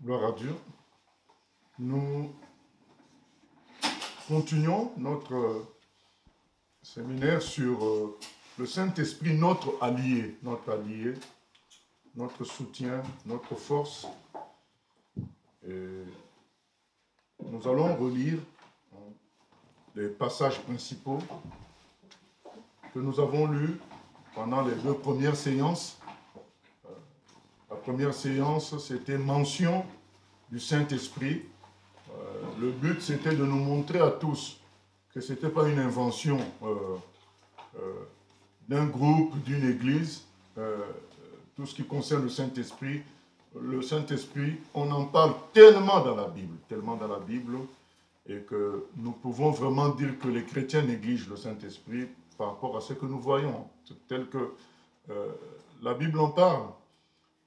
Gloire à Dieu. Nous continuons notre séminaire sur le Saint-Esprit, notre allié, notre soutien, notre force. Et nous allons relire les passages principaux que nous avons lus pendant les deux premières séances. La première séance, c'était mention du Saint-Esprit. Le but, c'était de nous montrer à tous que ce n'était pas une invention d'un groupe, d'une église. Tout ce qui concerne le Saint-Esprit, on en parle tellement dans la Bible, et que nous pouvons vraiment dire que les chrétiens négligent le Saint-Esprit par rapport à ce que nous voyons, tel que la Bible en parle.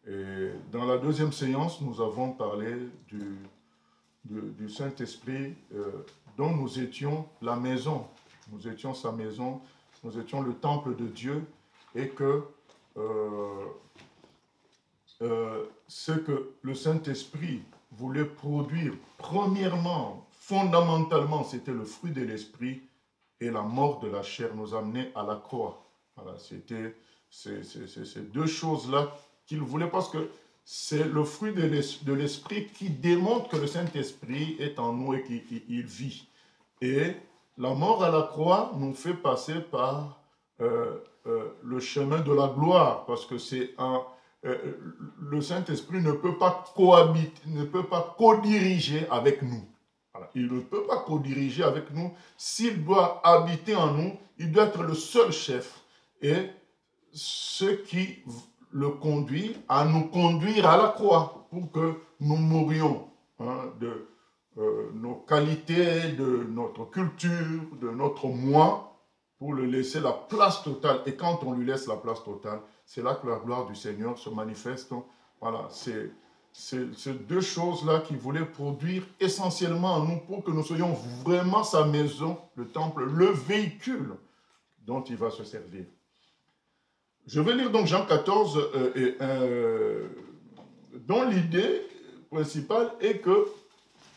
Et dans la deuxième séance, nous avons parlé du Saint-Esprit dont nous étions la maison. Nous étions sa maison, nous étions le temple de Dieu, et que ce que le Saint-Esprit voulait produire, premièrement, fondamentalement, c'était le fruit de l'Esprit, et la mort de la chair nous amenait à la croix. Voilà, c'était ces deux choses-là qu'il voulait, parce que c'est le fruit de l'Esprit qui démontre que le Saint-Esprit est en nous et qu'il vit. Et la mort à la croix nous fait passer par le chemin de la gloire, parce que c'est le Saint-Esprit ne peut pas cohabiter, ne peut pas co-diriger avec nous. Voilà. Il ne peut pas co-diriger avec nous. S'il doit habiter en nous, il doit être le seul chef. Et ce qui le conduit à nous conduire à la croix pour que nous mourions de nos qualités, de notre culture, de notre moi, pour lui laisser la place totale. Et quand on lui laisse la place totale, c'est là que la gloire du Seigneur se manifeste. Voilà, c'est ces deux choses-là qu'il voulait produire essentiellement en nous pour que nous soyons vraiment sa maison, le temple, le véhicule dont il va se servir. Je vais lire donc Jean 14, dont l'idée principale est que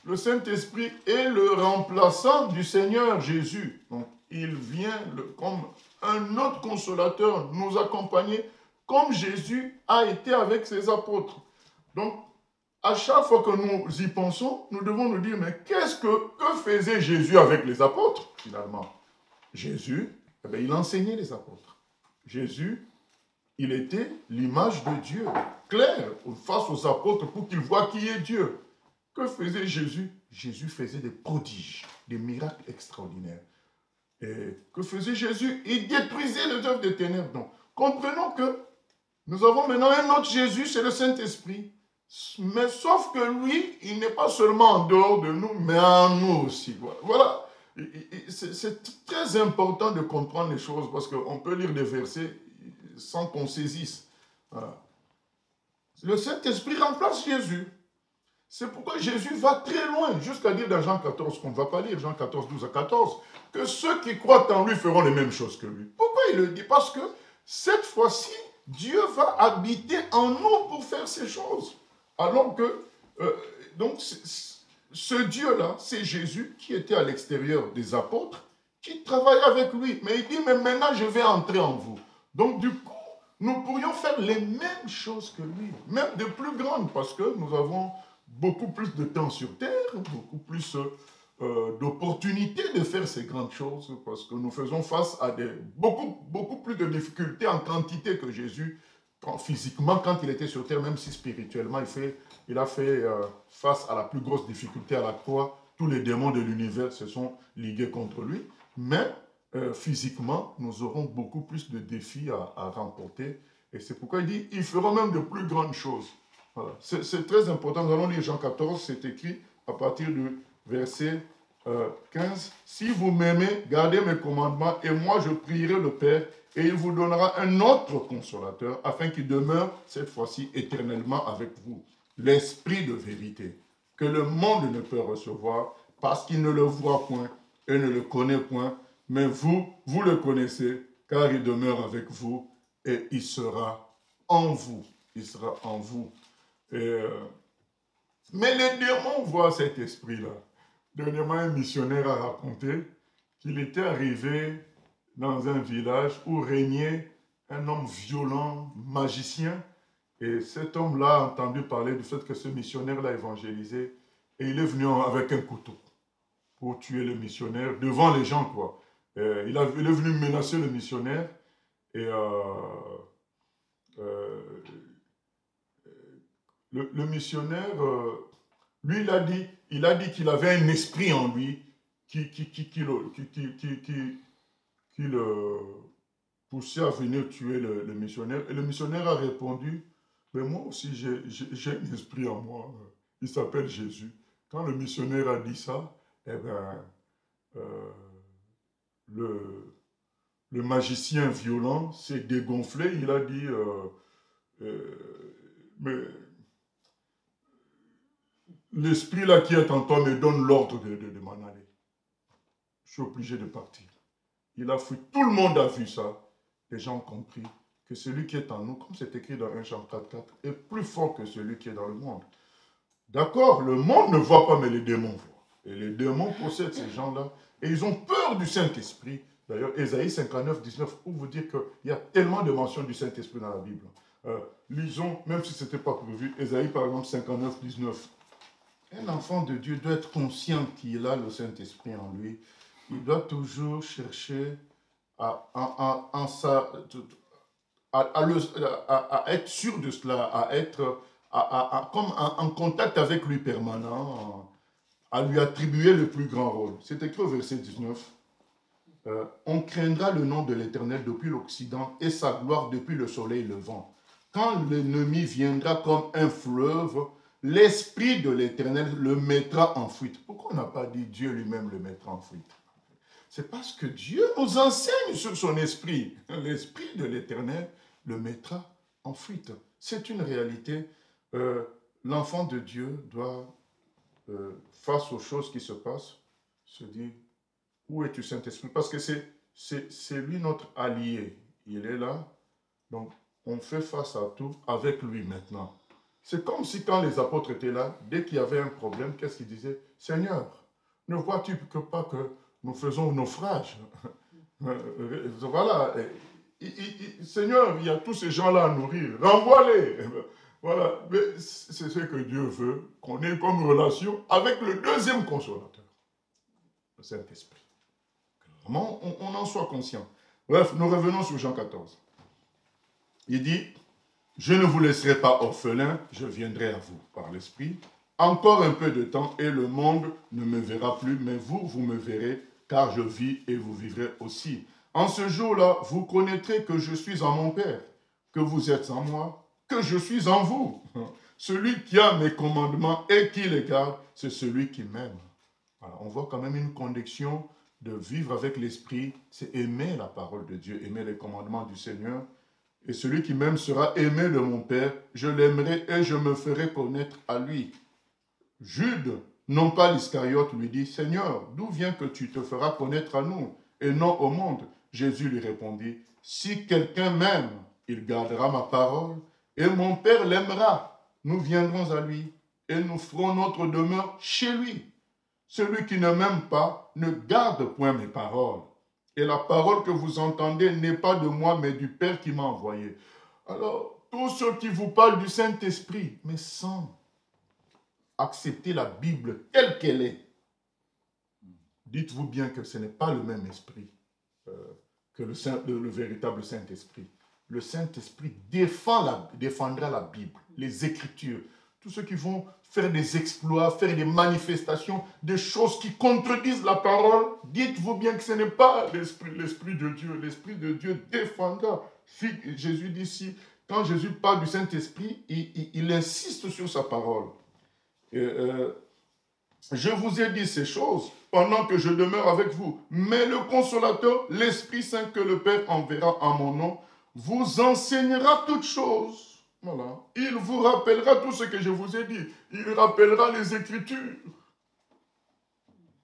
le Saint-Esprit est le remplaçant du Seigneur Jésus. Donc, il vient comme un autre consolateur nous accompagner, comme Jésus a été avec ses apôtres. Donc, à chaque fois que nous y pensons, nous devons nous dire, mais que faisait Jésus avec les apôtres, finalement? Jésus, eh bien, il enseignait les apôtres. Jésus, il était l'image de Dieu, clair, face aux apôtres pour qu'ils voient qui est Dieu. Que faisait Jésus? Jésus faisait des prodiges, des miracles extraordinaires. Et que faisait Jésus? Il détruisait les œuvres des ténèbres. Donc, comprenons que nous avons maintenant un autre Jésus, c'est le Saint-Esprit. Mais sauf que lui, il n'est pas seulement en dehors de nous, mais en nous aussi. Voilà. C'est très important de comprendre les choses, parce qu'on peut lire des versets sans qu'on saisisse. Voilà. Le Saint-Esprit remplace Jésus. C'est pourquoi Jésus va très loin, jusqu'à dire dans Jean 14, qu'on ne va pas lire, Jean 14, 12 à 14, que ceux qui croient en lui feront les mêmes choses que lui. Pourquoi il le dit? Parce que cette fois-ci, Dieu va habiter en nous pour faire ces choses. Alors que, donc, ce Dieu-là, c'est Jésus qui était à l'extérieur des apôtres, qui travaillait avec lui. Mais il dit, mais maintenant je vais entrer en vous. Donc du coup, nous pourrions faire les mêmes choses que lui, même de plus grandes, parce que nous avons beaucoup plus de temps sur terre, beaucoup plus d'opportunités de faire ces grandes choses, parce que nous faisons face à beaucoup plus de difficultés en quantité que Jésus, physiquement, quand il était sur terre, même si spirituellement, il a fait face à la plus grosse difficulté à la croix. Tous les démons de l'univers se sont ligués contre lui, mais physiquement, nous aurons beaucoup plus de défis à remporter, et c'est pourquoi il dit, il fera même de plus grandes choses. Voilà. C'est très important. Nous allons lire Jean 14, c'est écrit à partir du verset 15. « Si vous m'aimez, gardez mes commandements, et moi je prierai le Père, et il vous donnera un autre consolateur, afin qu'il demeure cette fois-ci éternellement avec vous. L'Esprit de vérité, que le monde ne peut recevoir, parce qu'il ne le voit point et ne le connaît point, mais vous le connaissez, car il demeure avec vous, et il sera en vous. Il sera en vous. » Et Mais les démons voient cet esprit-là. Dernièrement, un missionnaire a raconté qu'il était arrivé dans un village où régnait un homme violent, magicien. Et cet homme-là a entendu parler du fait que ce missionnaire l'a évangélisé. Et il est venu avec un couteau pour tuer le missionnaire devant les gens, quoi. Il est venu menacer le missionnaire. Et le missionnaire, lui, il a dit qu'il avait un esprit en lui qui le poussait à venir tuer le missionnaire. Et le missionnaire a répondu, mais moi aussi j'ai un esprit en moi, il s'appelle Jésus. Quand le missionnaire a dit ça, eh ben, le magicien violent s'est dégonflé, il a dit, mais l'esprit là qui est en toi me donne l'ordre de m'en aller. Je suis obligé de partir. Il a fui. Tout le monde a vu ça. Les gens ont compris que celui qui est en nous, comme c'est écrit dans 1 Jean 4,4, est plus fort que celui qui est dans le monde. D'accord, le monde ne voit pas, mais les démons voient. Et les démons possèdent ces gens-là. Et ils ont peur du Saint-Esprit. D'ailleurs, Ésaïe 59, 19, pour vous dire qu'il y a tellement de mentions du Saint-Esprit dans la Bible. Lisons, même si ce n'était pas prévu, Ésaïe par exemple 59, 19. Un enfant de Dieu doit être conscient qu'il a le Saint-Esprit en lui. Il doit toujours chercher à être sûr de cela, à être comme en contact avec lui permanent, à lui attribuer le plus grand rôle. C'est écrit au verset 19. On craindra le nom de l'Éternel depuis l'Occident et sa gloire depuis le soleil levant. Quand l'ennemi viendra comme un fleuve, l'Esprit de l'Éternel le mettra en fuite. Pourquoi on n'a pas dit Dieu lui-même le mettra en fuite? C'est parce que Dieu nous enseigne sur son esprit. L'Esprit de l'Éternel le mettra en fuite. C'est une réalité. L'enfant de Dieu doit, face aux choses qui se passent, se dire, où es-tu Saint-Esprit? Parce que c'est lui notre allié. Il est là. Donc, on fait face à tout avec lui maintenant. C'est comme si quand les apôtres étaient là, dès qu'il y avait un problème, qu'est-ce qu'ils disaient? Seigneur, ne vois-tu pas que nous faisons naufrage? Voilà. Seigneur, il y a tous ces gens-là à nourrir. Renvoie-les. Voilà. Mais c'est ce que Dieu veut, qu'on ait comme relation avec le deuxième consolateur, le Saint-Esprit. Vraiment, on en soit conscient. Bref, nous revenons sur Jean 14. Il dit, je ne vous laisserai pas orphelin, je viendrai à vous par l'Esprit. Encore un peu de temps et le monde ne me verra plus, mais vous, vous me verrez, car je vis et vous vivrez aussi. En ce jour-là, vous connaîtrez que je suis en mon Père, que vous êtes en moi, que je suis en vous. Celui qui a mes commandements et qui les garde, c'est celui qui m'aime. Voilà, on voit quand même une connexion de vivre avec l'Esprit, c'est aimer la parole de Dieu, aimer les commandements du Seigneur. Et celui qui m'aime sera aimé de mon Père, je l'aimerai et je me ferai connaître à lui. Jude, non pas l'Iscariote, lui dit, Seigneur, d'où vient que tu te feras connaître à nous et non au monde? Jésus lui répondit, si quelqu'un m'aime, il gardera ma parole et mon Père l'aimera. Nous viendrons à lui et nous ferons notre demeure chez lui. Celui qui ne m'aime pas ne garde point mes paroles. Et la parole que vous entendez n'est pas de moi, mais du Père qui m'a envoyé. Alors, tous ceux qui vous parlent du Saint-Esprit, mais sans accepter la Bible telle qu'elle est, dites-vous bien que ce n'est pas le même esprit que le véritable Saint-Esprit. Le Saint-Esprit défendra la Bible, les Écritures. Tous ceux qui vont faire des exploits, faire des manifestations, des choses qui contredisent la parole, dites-vous bien que ce n'est pas l'Esprit de Dieu. L'Esprit de Dieu défendra. Si Jésus dit si, quand Jésus parle du Saint-Esprit, il insiste sur sa parole. Je vous ai dit ces choses pendant que je demeure avec vous. Mais le Consolateur, l'Esprit Saint que le Père enverra en mon nom, vous enseignera toutes choses. Voilà. Il vous rappellera tout ce que je vous ai dit. Il rappellera les Écritures.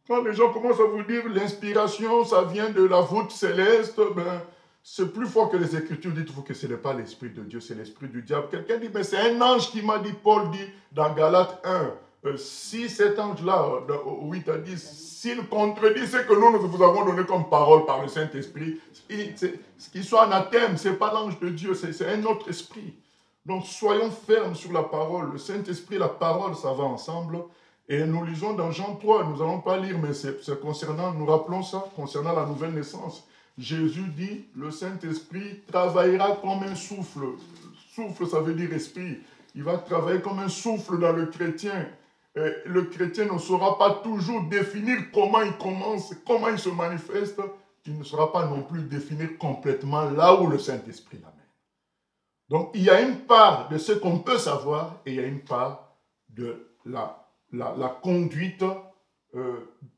Quand les gens commencent à vous dire l'inspiration, ça vient de la voûte céleste, ben, c'est plus fort que les Écritures. Dites-vous que ce n'est pas l'Esprit de Dieu, c'est l'Esprit du diable. Quelqu'un dit, mais c'est un ange qui m'a dit, Paul dit dans Galates 1, si cet ange-là, au 8 à 10, s'il contredit ce que nous vous avons donné comme parole par le Saint-Esprit, qu'il soit anathème, ce n'est pas l'ange de Dieu, c'est un autre esprit. Donc soyons fermes sur la parole. Le Saint-Esprit et la parole, ça va ensemble. Et nous lisons dans Jean 3, nous n'allons pas lire, mais c'est concernant, nous rappelons ça, concernant la nouvelle naissance. Jésus dit, le Saint-Esprit travaillera comme un souffle. Souffle, ça veut dire esprit. Il va travailler comme un souffle dans le chrétien. Et le chrétien ne saura pas toujours définir comment il commence, comment il se manifeste. Il ne saura pas non plus définir complètement là où le Saint-Esprit l'amène. Donc, il y a une part de ce qu'on peut savoir et il y a une part de la conduite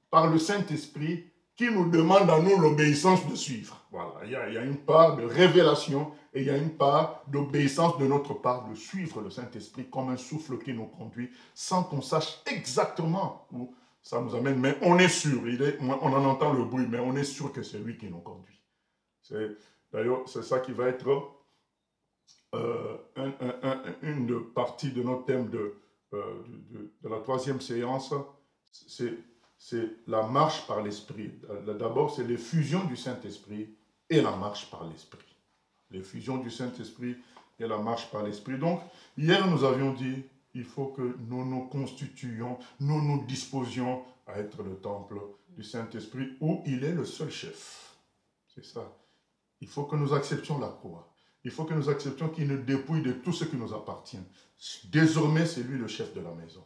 par le Saint-Esprit qui nous demande à nous l'obéissance de suivre. Voilà, il y a une part de révélation et il y a une part d'obéissance de notre part de suivre le Saint-Esprit comme un souffle qui nous conduit sans qu'on sache exactement où ça nous amène. Mais on est sûr, on en entend le bruit, mais on est sûr que c'est lui qui nous conduit. D'ailleurs, c'est ça qui va être une partie de notre thème de la troisième séance, c'est la marche par l'Esprit. D'abord, c'est l'effusion du Saint-Esprit et la marche par l'Esprit. L'effusion du Saint-Esprit et la marche par l'Esprit. Donc, hier, nous avions dit, il faut que nous nous constituions, nous nous disposions à être le temple du Saint-Esprit où il est le seul chef. C'est ça. Il faut que nous acceptions la croix. Il faut que nous acceptions qu'il nous dépouille de tout ce qui nous appartient. Désormais, c'est lui le chef de la maison.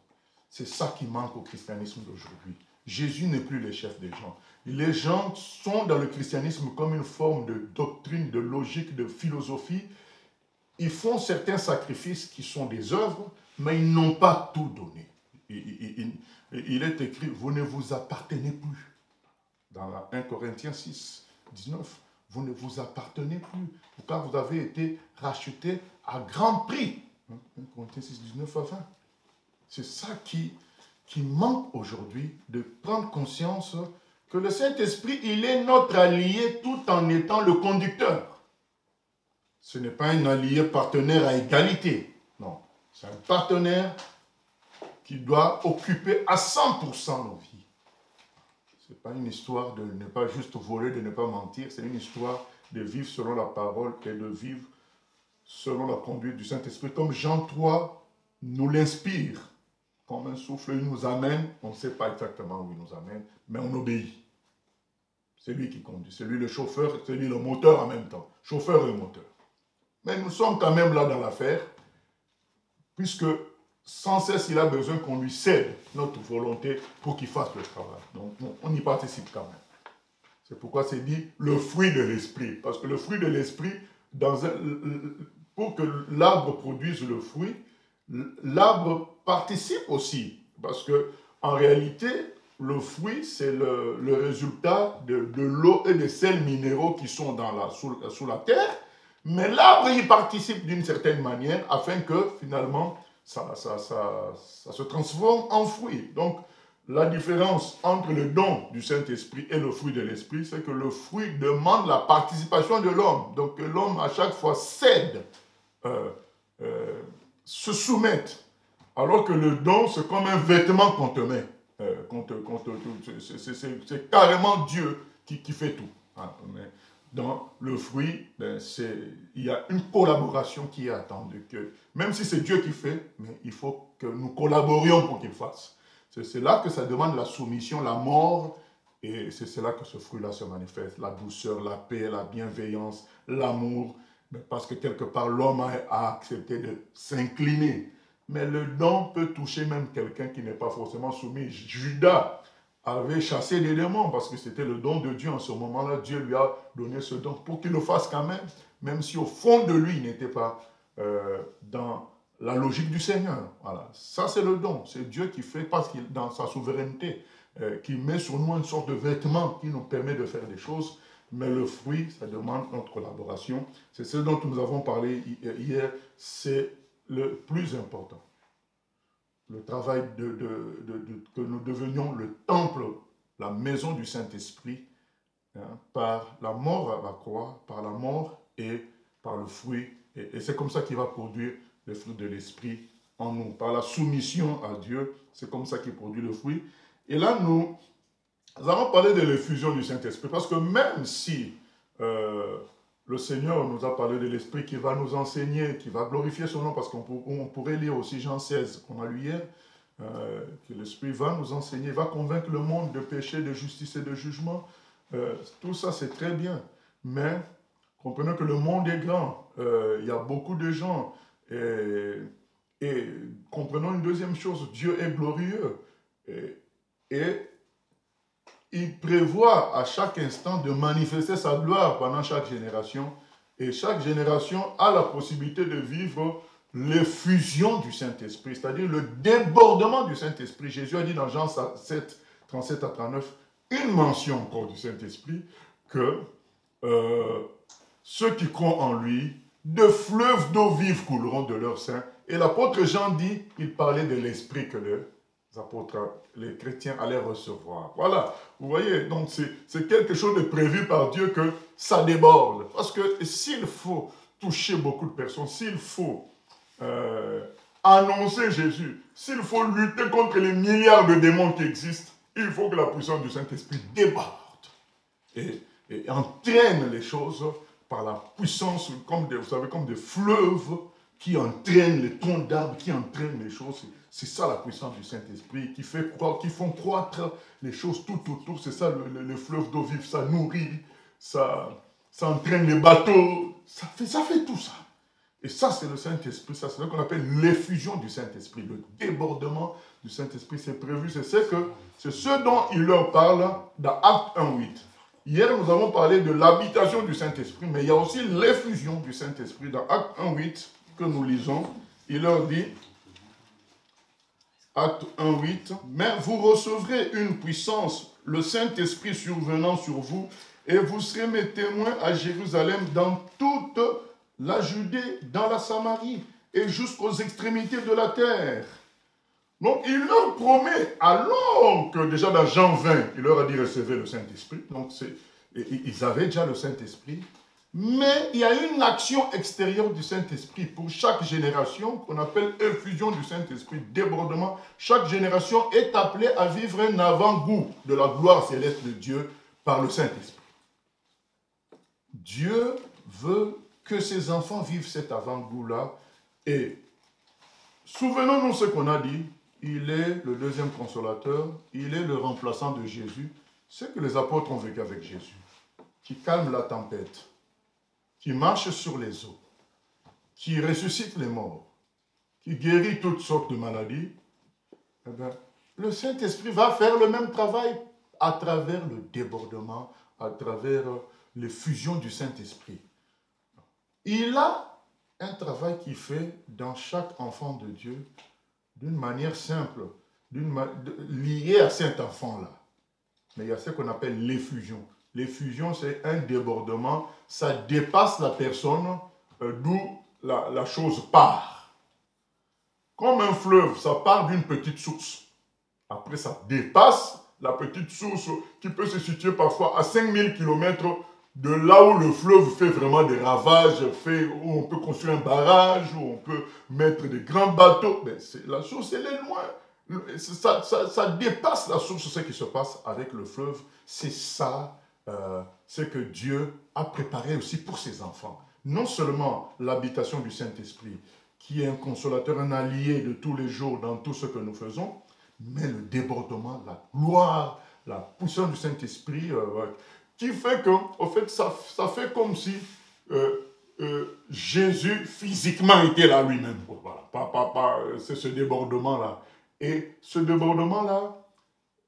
C'est ça qui manque au christianisme d'aujourd'hui. Jésus n'est plus le chef des gens. Les gens sont dans le christianisme comme une forme de doctrine, de logique, de philosophie. Ils font certains sacrifices qui sont des œuvres, mais ils n'ont pas tout donné. Il est écrit, vous ne vous appartenez plus. Dans 1 Corinthiens 6, 19. Vous ne vous appartenez plus, car vous avez été rachetés à grand prix. 1 Corinthiens 6, 19 à 20. C'est ça qui manque aujourd'hui, de prendre conscience que le Saint-Esprit, il est notre allié tout en étant le conducteur. Ce n'est pas un allié partenaire à égalité. Non, c'est un partenaire qui doit occuper à 100% nos vies. Ce n'est pas une histoire de ne pas juste voler, de ne pas mentir. C'est une histoire de vivre selon la parole et de vivre selon la conduite du Saint-Esprit. Comme Jean 3 nous l'inspire. Comme un souffle, il nous amène. On ne sait pas exactement où il nous amène, mais on obéit. C'est lui qui conduit. C'est lui le chauffeur, c'est lui le moteur en même temps. Chauffeur et moteur. Mais nous sommes quand même là dans l'affaire, puisque sans cesse, il a besoin qu'on lui cède notre volonté pour qu'il fasse le travail. Donc, on y participe quand même. C'est pourquoi c'est dit le fruit de l'esprit. Parce que le fruit de l'esprit, pour que l'arbre produise le fruit, l'arbre participe aussi. Parce que en réalité, le fruit, c'est le résultat de l'eau et des sels minéraux qui sont sous la terre. Mais l'arbre y participe d'une certaine manière afin que finalement, ça se transforme en fruit. Donc, la différence entre le don du Saint-Esprit et le fruit de l'Esprit, c'est que le fruit demande la participation de l'homme. Donc, que l'homme, à chaque fois, cède, se soumette. Alors que le don, c'est comme un vêtement qu'on te met. C'est carrément Dieu qui fait tout. Mais dans le fruit, il y a une collaboration qui est attendue. Même si c'est Dieu qui fait, mais il faut que nous collaborions pour qu'il fasse. C'est là que ça demande la soumission, la mort, et c'est là que ce fruit-là se manifeste. La douceur, la paix, la bienveillance, l'amour, parce que quelque part l'homme a accepté de s'incliner. Mais le don peut toucher même quelqu'un qui n'est pas forcément soumis. Judas avait chassé des démons parce que c'était le don de Dieu en ce moment-là. Dieu lui a donné ce don pour qu'il le fasse quand même si au fond de lui, il n'était pas dans la logique du Seigneur. Voilà. Ça, c'est le don. C'est Dieu qui fait, parce qu'il dans sa souveraineté, qui met sur nous une sorte de vêtement qui nous permet de faire des choses. Mais le fruit, ça demande notre collaboration. C'est ce dont nous avons parlé hier. C'est le plus important. Le travail que nous devenions le temple, la maison du Saint-Esprit, par la mort à la croix, par la mort et par le fruit. Et c'est comme ça qu'il va produire le fruit de l'Esprit en nous, par la soumission à Dieu. C'est comme ça qu'il produit le fruit. Et là, nous allons parler de l'effusion du Saint-Esprit, parce que même si le Seigneur nous a parlé de l'Esprit qui va nous enseigner, qui va glorifier son nom, parce qu'on pourrait lire aussi Jean 16 qu'on a lu hier, que l'Esprit va nous enseigner, va convaincre le monde de péché, de justice et de jugement. Tout ça, c'est très bien. Mais comprenez que le monde est grand. Il y a beaucoup de gens. Et comprenons une deuxième chose, Dieu est glorieux. Et il prévoit à chaque instant de manifester sa gloire pendant chaque génération. Et chaque génération a la possibilité de vivre l'effusion du Saint-Esprit, c'est-à-dire le débordement du Saint-Esprit. Jésus a dit dans Jean 7, 37 à 39, une mention encore du Saint-Esprit, que ceux qui croient en lui, de fleuves d'eau vive couleront de leur sein. Et l'apôtre Jean dit, il parlait de l'Esprit que les apôtres, les chrétiens allaient recevoir. Voilà, vous voyez, donc c'est quelque chose de prévu par Dieu que ça déborde. Parce que s'il faut toucher beaucoup de personnes, s'il faut annoncer Jésus, s'il faut lutter contre les milliards de démons qui existent, il faut que la puissance du Saint-Esprit déborde et entraîne les choses par la puissance, comme vous savez, comme des fleuves qui entraînent les troncs d'arbres, qui entraînent les choses. C'est ça la puissance du Saint-Esprit qui font croître les choses tout autour. C'est ça le fleuve d'eau vive, ça nourrit, ça entraîne les bateaux, ça fait tout ça. Et ça, c'est le Saint-Esprit, ça c'est ce qu'on appelle l'effusion du Saint-Esprit, le débordement du Saint-Esprit, c'est prévu, c'est ce dont il leur parle dans Acte 1:8. Hier, nous avons parlé de l'habitation du Saint-Esprit, mais il y a aussi l'effusion du Saint-Esprit. Dans Acte 1:8 que nous lisons, il leur dit, Acte 1:8, « Mais vous recevrez une puissance, le Saint-Esprit survenant sur vous, et vous serez mes témoins à Jérusalem, dans toute la Judée, dans la Samarie, et jusqu'aux extrémités de la terre. » Donc, il leur promet, alors que déjà dans Jean 20, il leur a dit recevez le Saint-Esprit. Donc, ils avaient déjà le Saint-Esprit. Mais il y a une action extérieure du Saint-Esprit pour chaque génération qu'on appelle effusion du Saint-Esprit, débordement. Chaque génération est appelée à vivre un avant-goût de la gloire céleste de Dieu par le Saint-Esprit. Dieu veut que ses enfants vivent cet avant-goût-là. Et souvenons-nous ce qu'on a dit. Il est le deuxième consolateur, il est le remplaçant de Jésus. C'est que les apôtres ont vécu avec Jésus, qui calme la tempête, qui marche sur les eaux, qui ressuscite les morts, qui guérit toutes sortes de maladies. Eh bien, le Saint-Esprit va faire le même travail à travers le débordement, à travers l'effusion du Saint-Esprit. Il a un travail qu'il fait dans chaque enfant de Dieu, d'une manière simple, liée à cet enfant-là. Mais il y a ce qu'on appelle l'effusion. L'effusion, c'est un débordement, ça dépasse la personne d'où la chose part. Comme un fleuve, ça part d'une petite source. Après, ça dépasse la petite source qui peut se situer parfois à 5000 km de là où le fleuve fait vraiment des ravages, où on peut construire un barrage, où on peut mettre des grands bateaux. Mais la source, elle est loin. Ça dépasse la source, ce qui se passe avec le fleuve. C'est ça, ce que Dieu a préparé aussi pour ses enfants. Non seulement l'habitation du Saint-Esprit, qui est un consolateur, un allié de tous les jours dans tout ce que nous faisons, mais le débordement, la gloire, la puissance du Saint-Esprit, qui fait que, au fait, ça fait comme si Jésus physiquement était là lui-même. Voilà. C'est ce débordement-là. Et ce débordement-là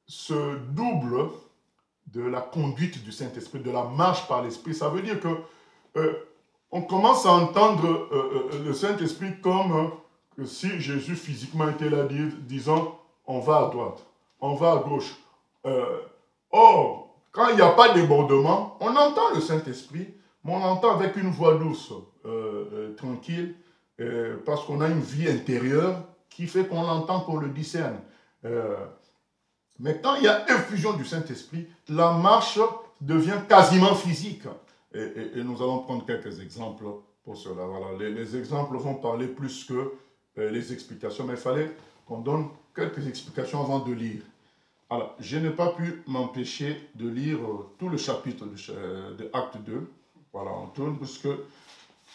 se double de la conduite du Saint-Esprit, de la marche par l'Esprit. Ça veut dire que on commence à entendre le Saint-Esprit comme si Jésus physiquement était là, disant on va à droite, on va à gauche. Or, quand il n'y a pas de débordement, on entend le Saint-Esprit, mais on l'entend avec une voix douce, tranquille, parce qu'on a une vie intérieure qui fait qu'on l'entend, qu'on le discerne. Mais quand il y a effusion du Saint-Esprit, la marche devient quasiment physique. Et nous allons prendre quelques exemples pour cela. Voilà. Les exemples vont parler plus que les explications, mais il fallait qu'on donne quelques explications avant de lire. Alors, je n'ai pas pu m'empêcher de lire tout le chapitre de Acte 2. Voilà, on tourne, parce que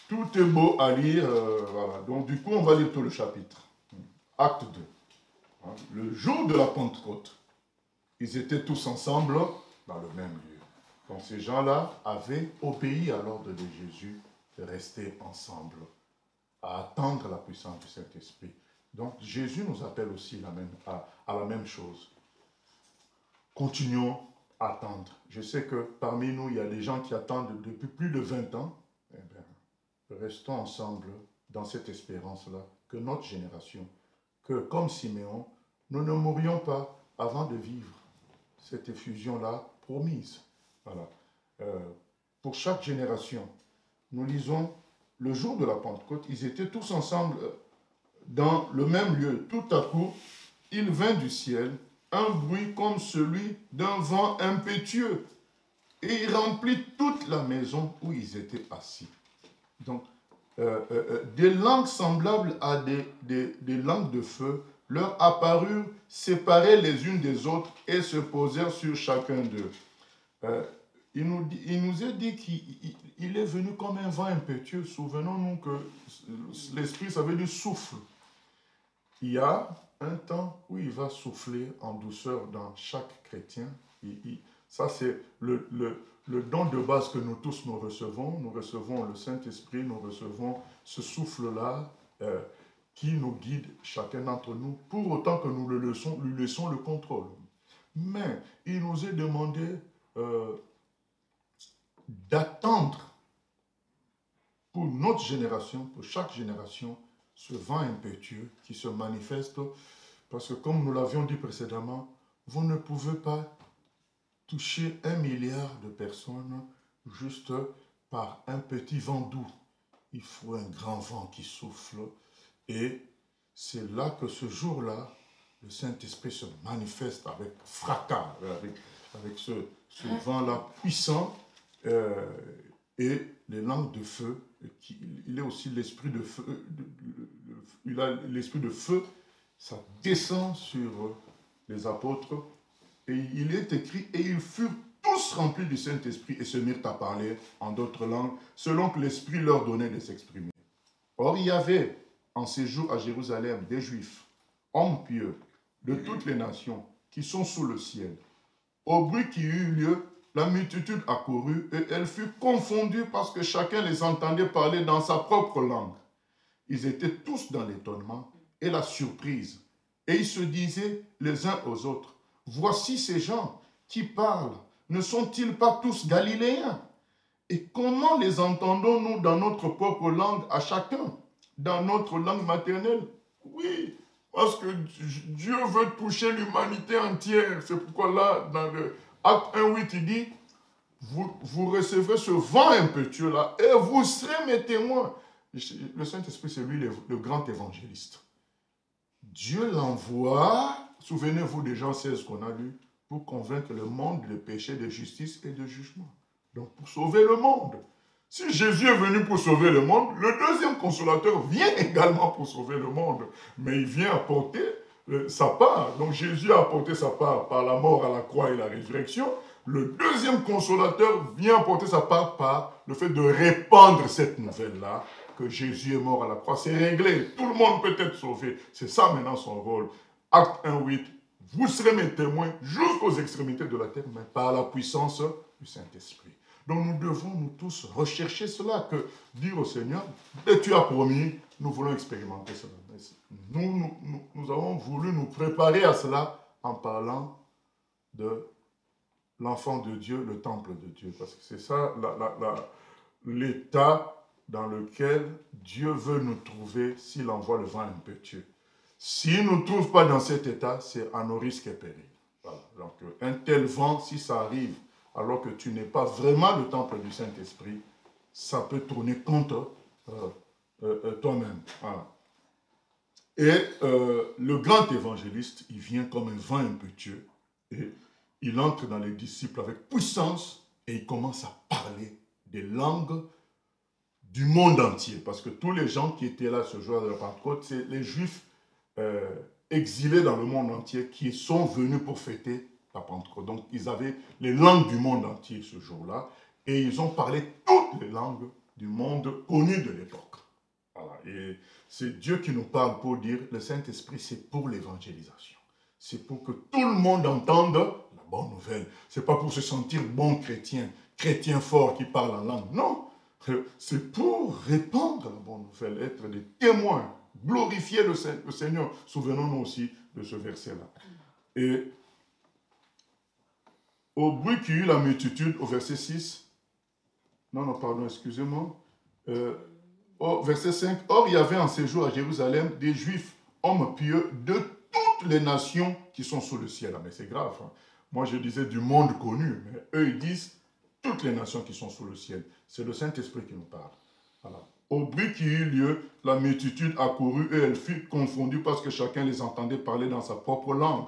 tout est beau à lire. Voilà. Donc, du coup, on va lire tout le chapitre. Acte 2. Hein. Le jour de la Pentecôte, ils étaient tous ensemble dans le même lieu. Donc, ces gens-là avaient obéi à l'ordre de Jésus de rester ensemble, à attendre la puissance du Saint-Esprit. Donc, Jésus nous appelle aussi à la même chose. Continuons à attendre. Je sais que parmi nous, il y a des gens qui attendent depuis plus de 20 ans. Eh bien, restons ensemble dans cette espérance-là, que notre génération, que comme Siméon, nous ne mourions pas avant de vivre cette effusion-là promise. Voilà. Pour chaque génération, nous lisons le jour de la Pentecôte, ils étaient tous ensemble dans le même lieu. Tout à coup, il vint du ciel un bruit comme celui d'un vent impétueux, et il remplit toute la maison où ils étaient assis. Donc, des langues semblables à des langues de feu leur apparurent séparées les unes des autres et se posèrent sur chacun d'eux. Il nous est dit qu'il est venu comme un vent impétueux. Souvenons-nous que l'esprit, ça veut dire souffle. Il y a un temps où il va souffler en douceur dans chaque chrétien. Ça, c'est le don de base que nous tous nous recevons. Nous recevons le Saint-Esprit, nous recevons ce souffle-là qui nous guide, chacun d'entre nous, pour autant que nous lui laissons le contrôle. Mais il nous est demandé d'attendre pour notre génération, pour chaque génération, ce vent impétueux qui se manifeste, parce que comme nous l'avions dit précédemment, vous ne pouvez pas toucher 1 milliard de personnes juste par un petit vent doux. Il faut un grand vent qui souffle, et c'est là que ce jour-là, le Saint-Esprit se manifeste avec fracas, avec ce vent-là puissant, et les langues de feu. Il est aussi l'esprit de feu, il a l'esprit de feu, ça descend sur les apôtres, et il est écrit, et ils furent tous remplis du Saint-Esprit et se mirent à parler en d'autres langues, selon que l'Esprit leur donnait de s'exprimer. Or, il y avait en séjour à Jérusalem des Juifs, hommes pieux, de toutes les nations, qui sont sous le ciel. Au bruit qui eut lieu, la multitude accourut et elle fut confondue parce que chacun les entendait parler dans sa propre langue. Ils étaient tous dans l'étonnement et la surprise. Et ils se disaient les uns aux autres, « Voici ces gens qui parlent, ne sont-ils pas tous galiléens? Et comment les entendons-nous dans notre propre langue à chacun, dans notre langue maternelle? » Oui, parce que Dieu veut toucher l'humanité entière. C'est pourquoi là, dans le Acte 1:8, il dit, vous recevrez ce vent impétueux-là et vous serez mes témoins. Le Saint-Esprit, c'est lui le grand évangéliste. Dieu l'envoie, souvenez-vous des Jean 16 qu'on a lu, pour convaincre le monde de péché, de justice et de jugement. Donc, pour sauver le monde. Si Jésus est venu pour sauver le monde, le deuxième consolateur vient également pour sauver le monde. Mais il vient apporter sa part. Donc, Jésus a apporté sa part par la mort à la croix et la résurrection. Le deuxième consolateur vient apporter sa part par le fait de répandre cette nouvelle-là, que Jésus est mort à la croix. C'est réglé. Tout le monde peut être sauvé. C'est ça maintenant son rôle. Acte 1:8. Vous serez mes témoins jusqu'aux extrémités de la terre, mais par la puissance du Saint-Esprit. Donc nous devons nous tous rechercher cela, que dire au Seigneur, dès que tu as promis, nous voulons expérimenter cela. Nous avons voulu nous préparer à cela en parlant de l'enfant de Dieu, le temple de Dieu. Parce que c'est ça l'état dans lequel Dieu veut nous trouver s'il envoie le vent impétueux. S'il ne nous trouve pas dans cet état, c'est à nos risques et périls. Voilà. Donc un tel vent, si ça arrive, alors que tu n'es pas vraiment le temple du Saint-Esprit, ça peut tourner contre toi-même. Voilà. Et le grand évangéliste, il vient comme un vent impétueux, et il entre dans les disciples avec puissance, et il commence à parler des langues du monde entier. Parce que tous les gens qui étaient là ce jour de la Pentecôte, c'est les Juifs exilés dans le monde entier qui sont venus pour fêter la Pentecôte. Donc, ils avaient les langues du monde entier ce jour-là. Et ils ont parlé toutes les langues du monde connues de l'époque. Voilà. Et c'est Dieu qui nous parle pour dire, le Saint-Esprit, c'est pour l'évangélisation. C'est pour que tout le monde entende la bonne nouvelle. C'est pas pour se sentir bon chrétien, chrétien fort qui parle en langue. Non, c'est pour répandre la bonne nouvelle, être des témoins, glorifier le Seigneur. Souvenons-nous aussi de ce verset-là. Et au bruit qui eut la multitude, au verset 6, non, pardon, excusez-moi, au verset 5, or il y avait en séjour à Jérusalem des Juifs, hommes pieux, de toutes les nations qui sont sous le ciel. Ah, mais c'est grave. Hein. Moi, je disais du monde connu, mais eux, ils disent toutes les nations qui sont sous le ciel. C'est le Saint-Esprit qui nous parle. Voilà. Au bruit qui eut lieu, la multitude accourut et elle fut confondue parce que chacun les entendait parler dans sa propre langue.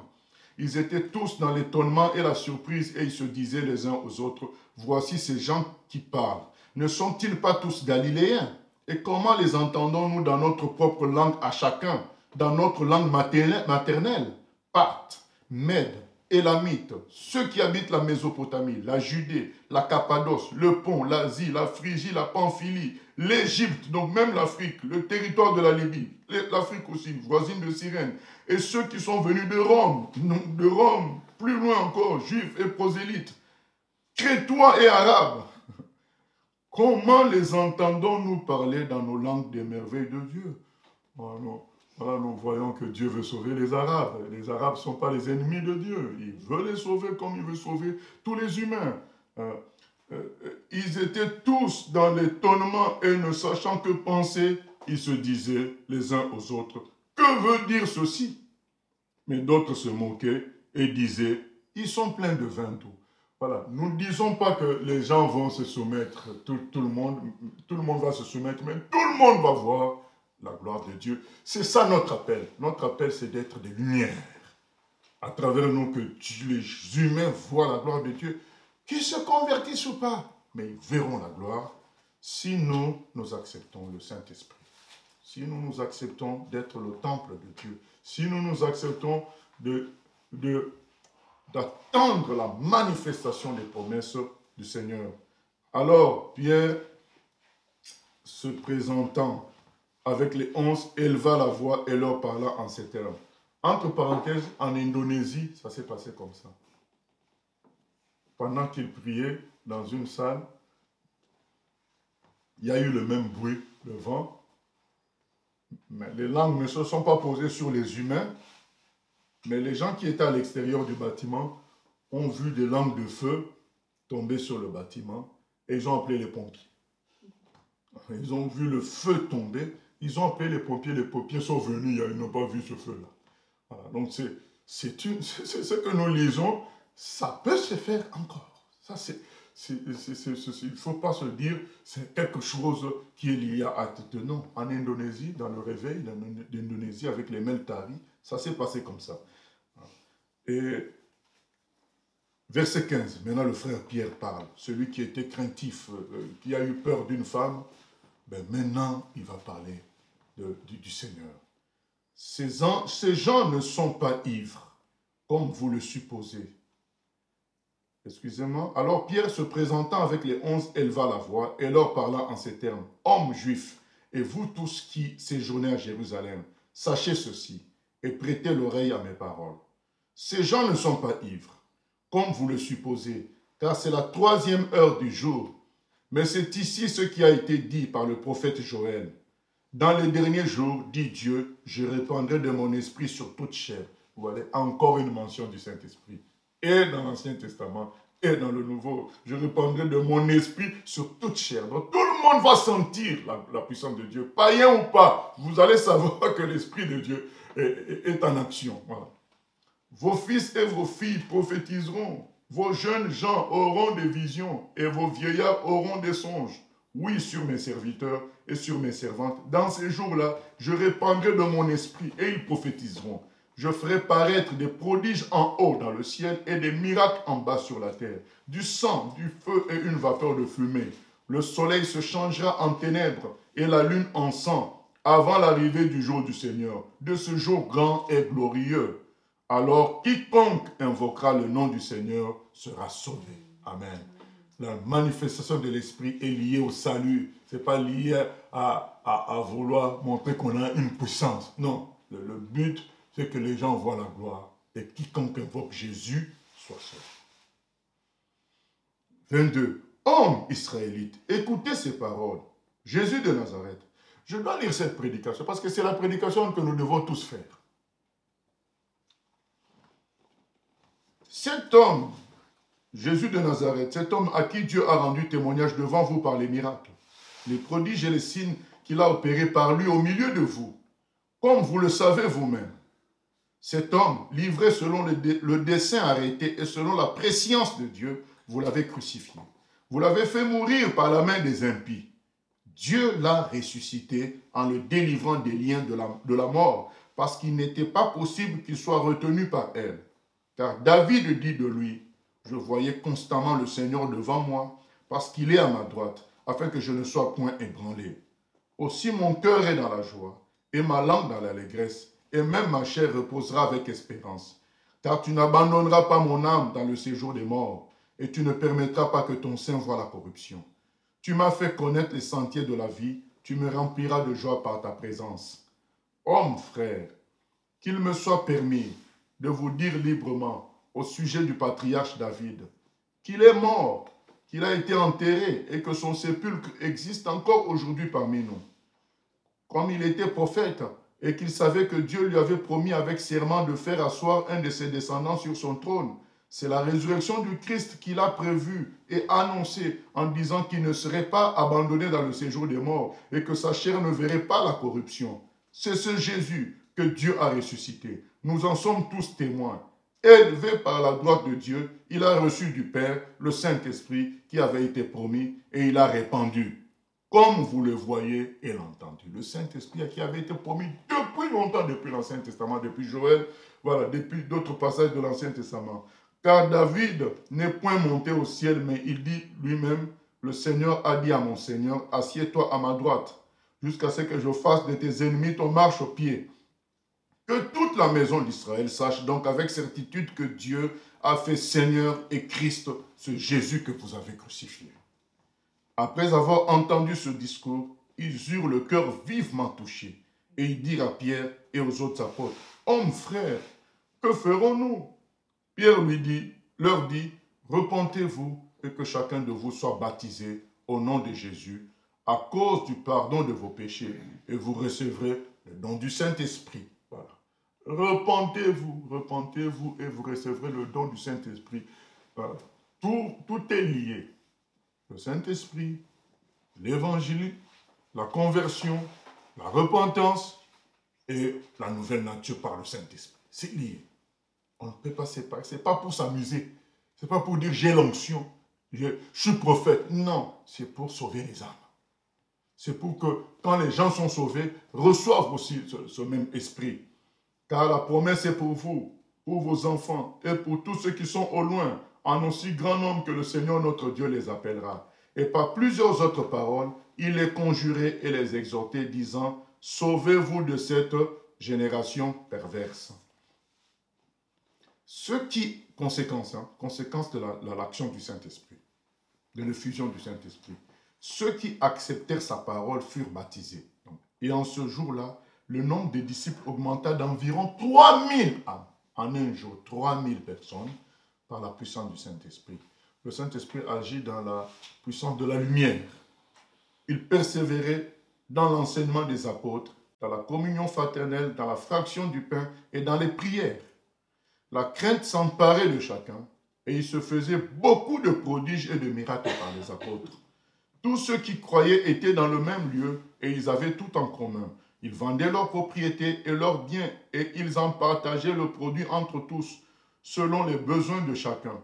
Ils étaient tous dans l'étonnement et la surprise et ils se disaient les uns aux autres, voici ces gens qui parlent. Ne sont-ils pas tous galiléens? Et comment les entendons-nous dans notre propre langue à chacun, dans notre langue maternelle? Parthes, Mèdes, Élamites, ceux qui habitent la Mésopotamie, la Judée, la Cappadoce, le Pont, l'Asie, la Phrygie, la Pamphylie, l'Égypte, donc même l'Afrique, le territoire de la Libye, l'Afrique aussi, voisine de Cyrène, et ceux qui sont venus de Rome, plus loin encore, juifs et prosélytes, crétois et arabes. Comment les entendons-nous parler dans nos langues des merveilles de Dieu? Voilà, nous voyons que Dieu veut sauver les Arabes. Les Arabes ne sont pas les ennemis de Dieu. Il veut les sauver comme il veut sauver tous les humains. Ils étaient tous dans l'étonnement et ne sachant que penser, ils se disaient les uns aux autres, que veut dire ceci? Mais d'autres se moquaient et disaient, ils sont pleins de vin doux. Voilà, nous ne disons pas que les gens vont se soumettre, tout le monde va se soumettre, mais tout le monde va voir la gloire de Dieu. C'est ça notre appel. Notre appel, c'est d'être des lumières. À travers nous, que les humains voient la gloire de Dieu, qu'ils se convertissent ou pas, mais ils verront la gloire si nous acceptons le Saint-Esprit. Si nous acceptons d'être le temple de Dieu. Si nous acceptons d'attendre la manifestation des promesses du Seigneur. Alors, Pierre, se présentant avec les 11, éleva la voix et leur parla en ces termes. Entre parenthèses, en Indonésie, ça s'est passé comme ça. Pendant qu'il priait dans une salle, il y a eu le même bruit, le vent, mais les langues ne se sont pas posées sur les humains, mais les gens qui étaient à l'extérieur du bâtiment ont vu des langues de feu tomber sur le bâtiment et ils ont appelé les pompiers. Ils ont vu le feu tomber, ils ont appelé les pompiers sont venus, ils n'ont pas vu ce feu-là. Voilà, donc c'est ce que nous lisons, ça peut se faire encore. Ça, il ne faut pas se dire c'est quelque chose qui est lié à acte. Non, en Indonésie, dans le réveil d'Indonésie avec les Meltari, ça s'est passé comme ça. Et verset 15, maintenant le frère Pierre parle, celui qui était craintif, qui a eu peur d'une femme, ben maintenant il va parler du Seigneur. Ces gens ne sont pas ivres, comme vous le supposez. Excusez-moi. Alors Pierre, se présentant avec les 11, éleva la voix et leur parla en ces termes. Hommes juifs, et vous tous qui séjournez à Jérusalem, sachez ceci et prêtez l'oreille à mes paroles. Ces gens ne sont pas ivres, comme vous le supposez, car c'est la 3e heure du jour. Mais c'est ici ce qui a été dit par le prophète Joël. Dans les derniers jours, dit Dieu, je répandrai de mon esprit sur toute chair. Vous voyez, encore une mention du Saint-Esprit. Et dans l'Ancien Testament, et dans le Nouveau, je répandrai de mon esprit sur toute chair. Donc tout le monde va sentir la puissance de Dieu. Païen ou pas, vous allez savoir que l'Esprit de Dieu est en action. Voilà. Vos fils et vos filles prophétiseront. Vos jeunes gens auront des visions et vos vieillards auront des songes. Oui, sur mes serviteurs et sur mes servantes. Dans ces jours-là, je répandrai de mon esprit et ils prophétiseront. Je ferai paraître des prodiges en haut dans le ciel et des miracles en bas sur la terre. Du sang, du feu et une vapeur de fumée. Le soleil se changera en ténèbres et la lune en sang avant l'arrivée du jour du Seigneur, de ce jour grand et glorieux. Alors quiconque invoquera le nom du Seigneur sera sauvé. Amen. La manifestation de l'Esprit est liée au salut. Ce n'est pas lié à vouloir montrer qu'on a une puissance. Non, le but, c'est que les gens voient la gloire. Et quiconque invoque Jésus soit sauvé. 22. Hommes israélites, écoutez ces paroles. Jésus de Nazareth. Je dois lire cette prédication parce que c'est la prédication que nous devons tous faire. Cet homme, Jésus de Nazareth, cet homme à qui Dieu a rendu témoignage devant vous par les miracles, les prodiges et les signes qu'il a opérés par lui au milieu de vous, comme vous le savez vous-même. Cet homme, livré selon le dessein arrêté et selon la prescience de Dieu, vous l'avez crucifié. Vous l'avez fait mourir par la main des impies. Dieu l'a ressuscité en le délivrant des liens de la mort, parce qu'il n'était pas possible qu'il soit retenu par elle. Car David dit de lui, « Je voyais constamment le Seigneur devant moi, parce qu'il est à ma droite, afin que je ne sois point ébranlé. Aussi mon cœur est dans la joie, et ma langue dans l'allégresse, et même ma chair reposera avec espérance. Car tu n'abandonneras pas mon âme dans le séjour des morts, et tu ne permettras pas que ton sein voie la corruption. Tu m'as fait connaître les sentiers de la vie, tu me rempliras de joie par ta présence. Hommes, frères, qu'il me soit permis de vous dire librement au sujet du patriarche David, qu'il est mort, qu'il a été enterré et que son sépulcre existe encore aujourd'hui parmi nous. Comme il était prophète et qu'il savait que Dieu lui avait promis avec serment de faire asseoir un de ses descendants sur son trône, c'est la résurrection du Christ qu'il a prévue et annoncée en disant qu'il ne serait pas abandonné dans le séjour des morts et que sa chair ne verrait pas la corruption. C'est ce Jésus que Dieu a ressuscité. Nous en sommes tous témoins. Élevé par la droite de Dieu, il a reçu du Père le Saint-Esprit qui avait été promis et il a répandu. Comme vous le voyez et l'entendez. Le Saint-Esprit qui avait été promis depuis longtemps, depuis l'Ancien Testament, depuis Joël, voilà, depuis d'autres passages de l'Ancien Testament. Car David n'est point monté au ciel, mais il dit lui-même, le Seigneur a dit à mon Seigneur, assieds-toi à ma droite, jusqu'à ce que je fasse de tes ennemis ton marche au pied. Que toute la maison d'Israël sache donc avec certitude que Dieu a fait Seigneur et Christ, ce Jésus que vous avez crucifié. Après avoir entendu ce discours, ils eurent le cœur vivement touché, et ils dirent à Pierre et aux autres apôtres, « Hommes, frères, que ferons-nous » Pierre leur dit, repentez-vous et que chacun de vous soit baptisé au nom de Jésus à cause du pardon de vos péchés et vous recevrez le don du Saint-Esprit. Voilà. Repentez-vous et vous recevrez le don du Saint-Esprit. Voilà. Tout est lié. Le Saint-Esprit, l'évangile, la conversion, la repentance et la nouvelle nature par le Saint-Esprit. C'est lié. On ne peut pas séparer. Ce n'est pas pour s'amuser. Ce n'est pas pour dire j'ai l'onction, je suis prophète. Non, c'est pour sauver les âmes. C'est pour que quand les gens sont sauvés, reçoivent aussi ce même esprit. Car la promesse est pour vous, pour vos enfants et pour tous ceux qui sont au loin, en aussi grand nombre que le Seigneur notre Dieu les appellera. Et par plusieurs autres paroles, il les conjurait et les exhortait, disant, sauvez-vous de cette génération perverse. Ce qui, conséquence de l'action du Saint-Esprit, de l'effusion du Saint-Esprit, ceux qui acceptèrent sa parole furent baptisés. Et en ce jour-là, le nombre des disciples augmenta d'environ 3000 âmes. En un jour, 3000 personnes par la puissance du Saint-Esprit. Le Saint-Esprit agit dans la puissance de la lumière. Il persévérait dans l'enseignement des apôtres, dans la communion fraternelle, dans la fraction du pain et dans les prières. La crainte s'emparait de chacun et il se faisait beaucoup de prodiges et de miracles par les apôtres. Tous ceux qui croyaient étaient dans le même lieu et ils avaient tout en commun. Ils vendaient leurs propriétés et leurs biens et ils en partageaient le produit entre tous, selon les besoins de chacun.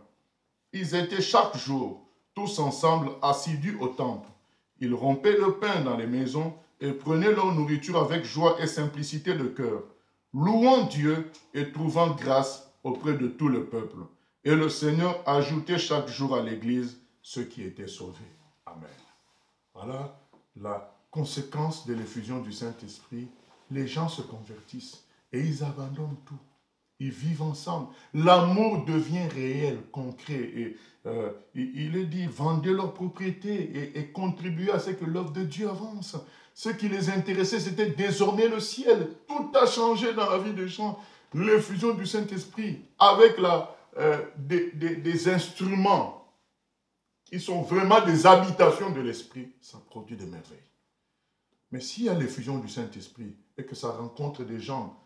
Ils étaient chaque jour, tous ensemble, assidus au temple. Ils rompaient le pain dans les maisons et prenaient leur nourriture avec joie et simplicité de cœur, louant Dieu et trouvant grâce auprès de tout le peuple. Et le Seigneur ajoutait chaque jour à l'Église ceux qui étaient sauvés. Amen. Voilà la conséquence de l'effusion du Saint-Esprit. Les gens se convertissent et ils abandonnent tout. Ils vivent ensemble. L'amour devient réel, concret. Et il est dit, vendez leurs propriétés et contribuez à ce que l'œuvre de Dieu avance. Ce qui les intéressait, c'était désormais le ciel. Tout a changé dans la vie des gens. L'effusion du Saint-Esprit avec des instruments qui sont vraiment des habitations de l'Esprit, ça produit des merveilles. Mais s'il y a l'effusion du Saint-Esprit et que ça rencontre des gens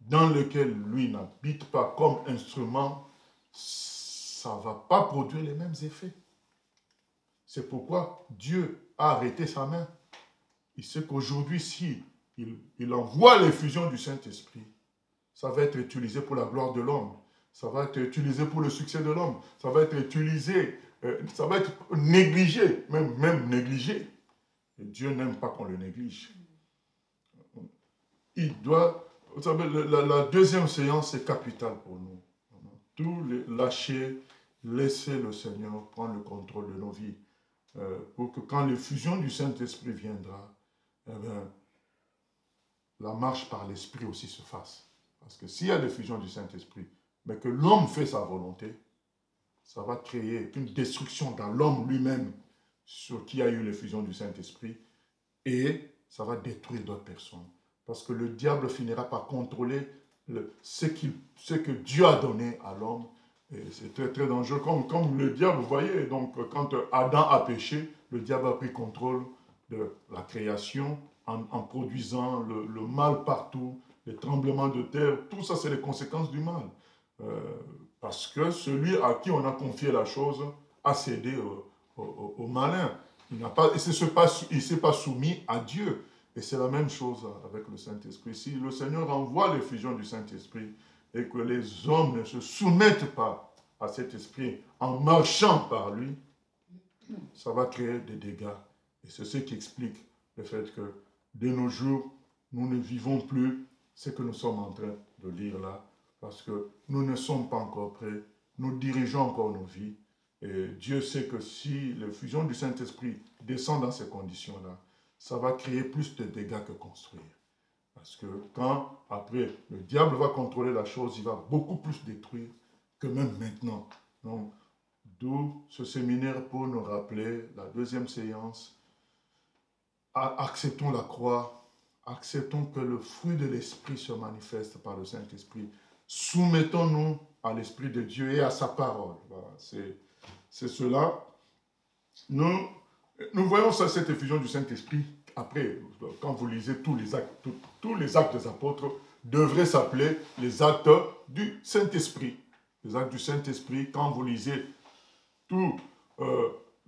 dans lesquels lui n'habite pas comme instrument, ça ne va pas produire les mêmes effets. C'est pourquoi Dieu a arrêté sa main. Il sait qu'aujourd'hui, si il envoie l'effusion du Saint-Esprit, ça va être utilisé pour la gloire de l'homme. Ça va être utilisé pour le succès de l'homme. Ça va être utilisé, ça va être négligé, même négligé. Et Dieu n'aime pas qu'on le néglige. Il doit, vous savez, la deuxième séance est capitale pour nous. Tout lâcher, laisser le Seigneur prendre le contrôle de nos vies. Pour que quand l'effusion du Saint-Esprit viendra, eh bien, la marche par l'Esprit aussi se fasse. Parce que s'il y a l'effusion du Saint-Esprit, mais que l'homme fait sa volonté, ça va créer une destruction dans l'homme lui-même sur qui a eu l'effusion du Saint-Esprit et ça va détruire d'autres personnes. Parce que le diable finira par contrôler ce que Dieu a donné à l'homme. Et c'est très très dangereux. Comme le diable, vous voyez, donc quand Adam a péché, le diable a pris contrôle de la création en produisant le mal partout, les tremblements de terre, tout ça c'est les conséquences du mal. Parce que celui à qui on a confié la chose a cédé au malin. Il ne s'est pas soumis à Dieu. Et c'est la même chose avec le Saint-Esprit. Si le Seigneur envoie l'effusion du Saint-Esprit et que les hommes ne se soumettent pas à cet esprit en marchant par lui, ça va créer des dégâts. Et c'est ce qui explique le fait que de nos jours, nous ne vivons plus ce que nous sommes en train de lire là, parce que nous ne sommes pas encore prêts, nous dirigeons encore nos vies. Et Dieu sait que si l'effusion du Saint-Esprit descend dans ces conditions-là, ça va créer plus de dégâts que construire. Parce que quand, après, le diable va contrôler la chose, il va beaucoup plus détruire que même maintenant. Donc, d'où ce séminaire pour nous rappeler, la deuxième séance, acceptons la croix, acceptons que le fruit de l'Esprit se manifeste par le Saint-Esprit. Soumettons-nous à l'Esprit de Dieu et à sa parole. Voilà, c'est cela. Nous voyons ça, cette effusion du Saint-Esprit. Après, quand vous lisez tous les actes des apôtres devraient s'appeler les actes du Saint-Esprit. Les actes du Saint-Esprit, quand vous lisez tout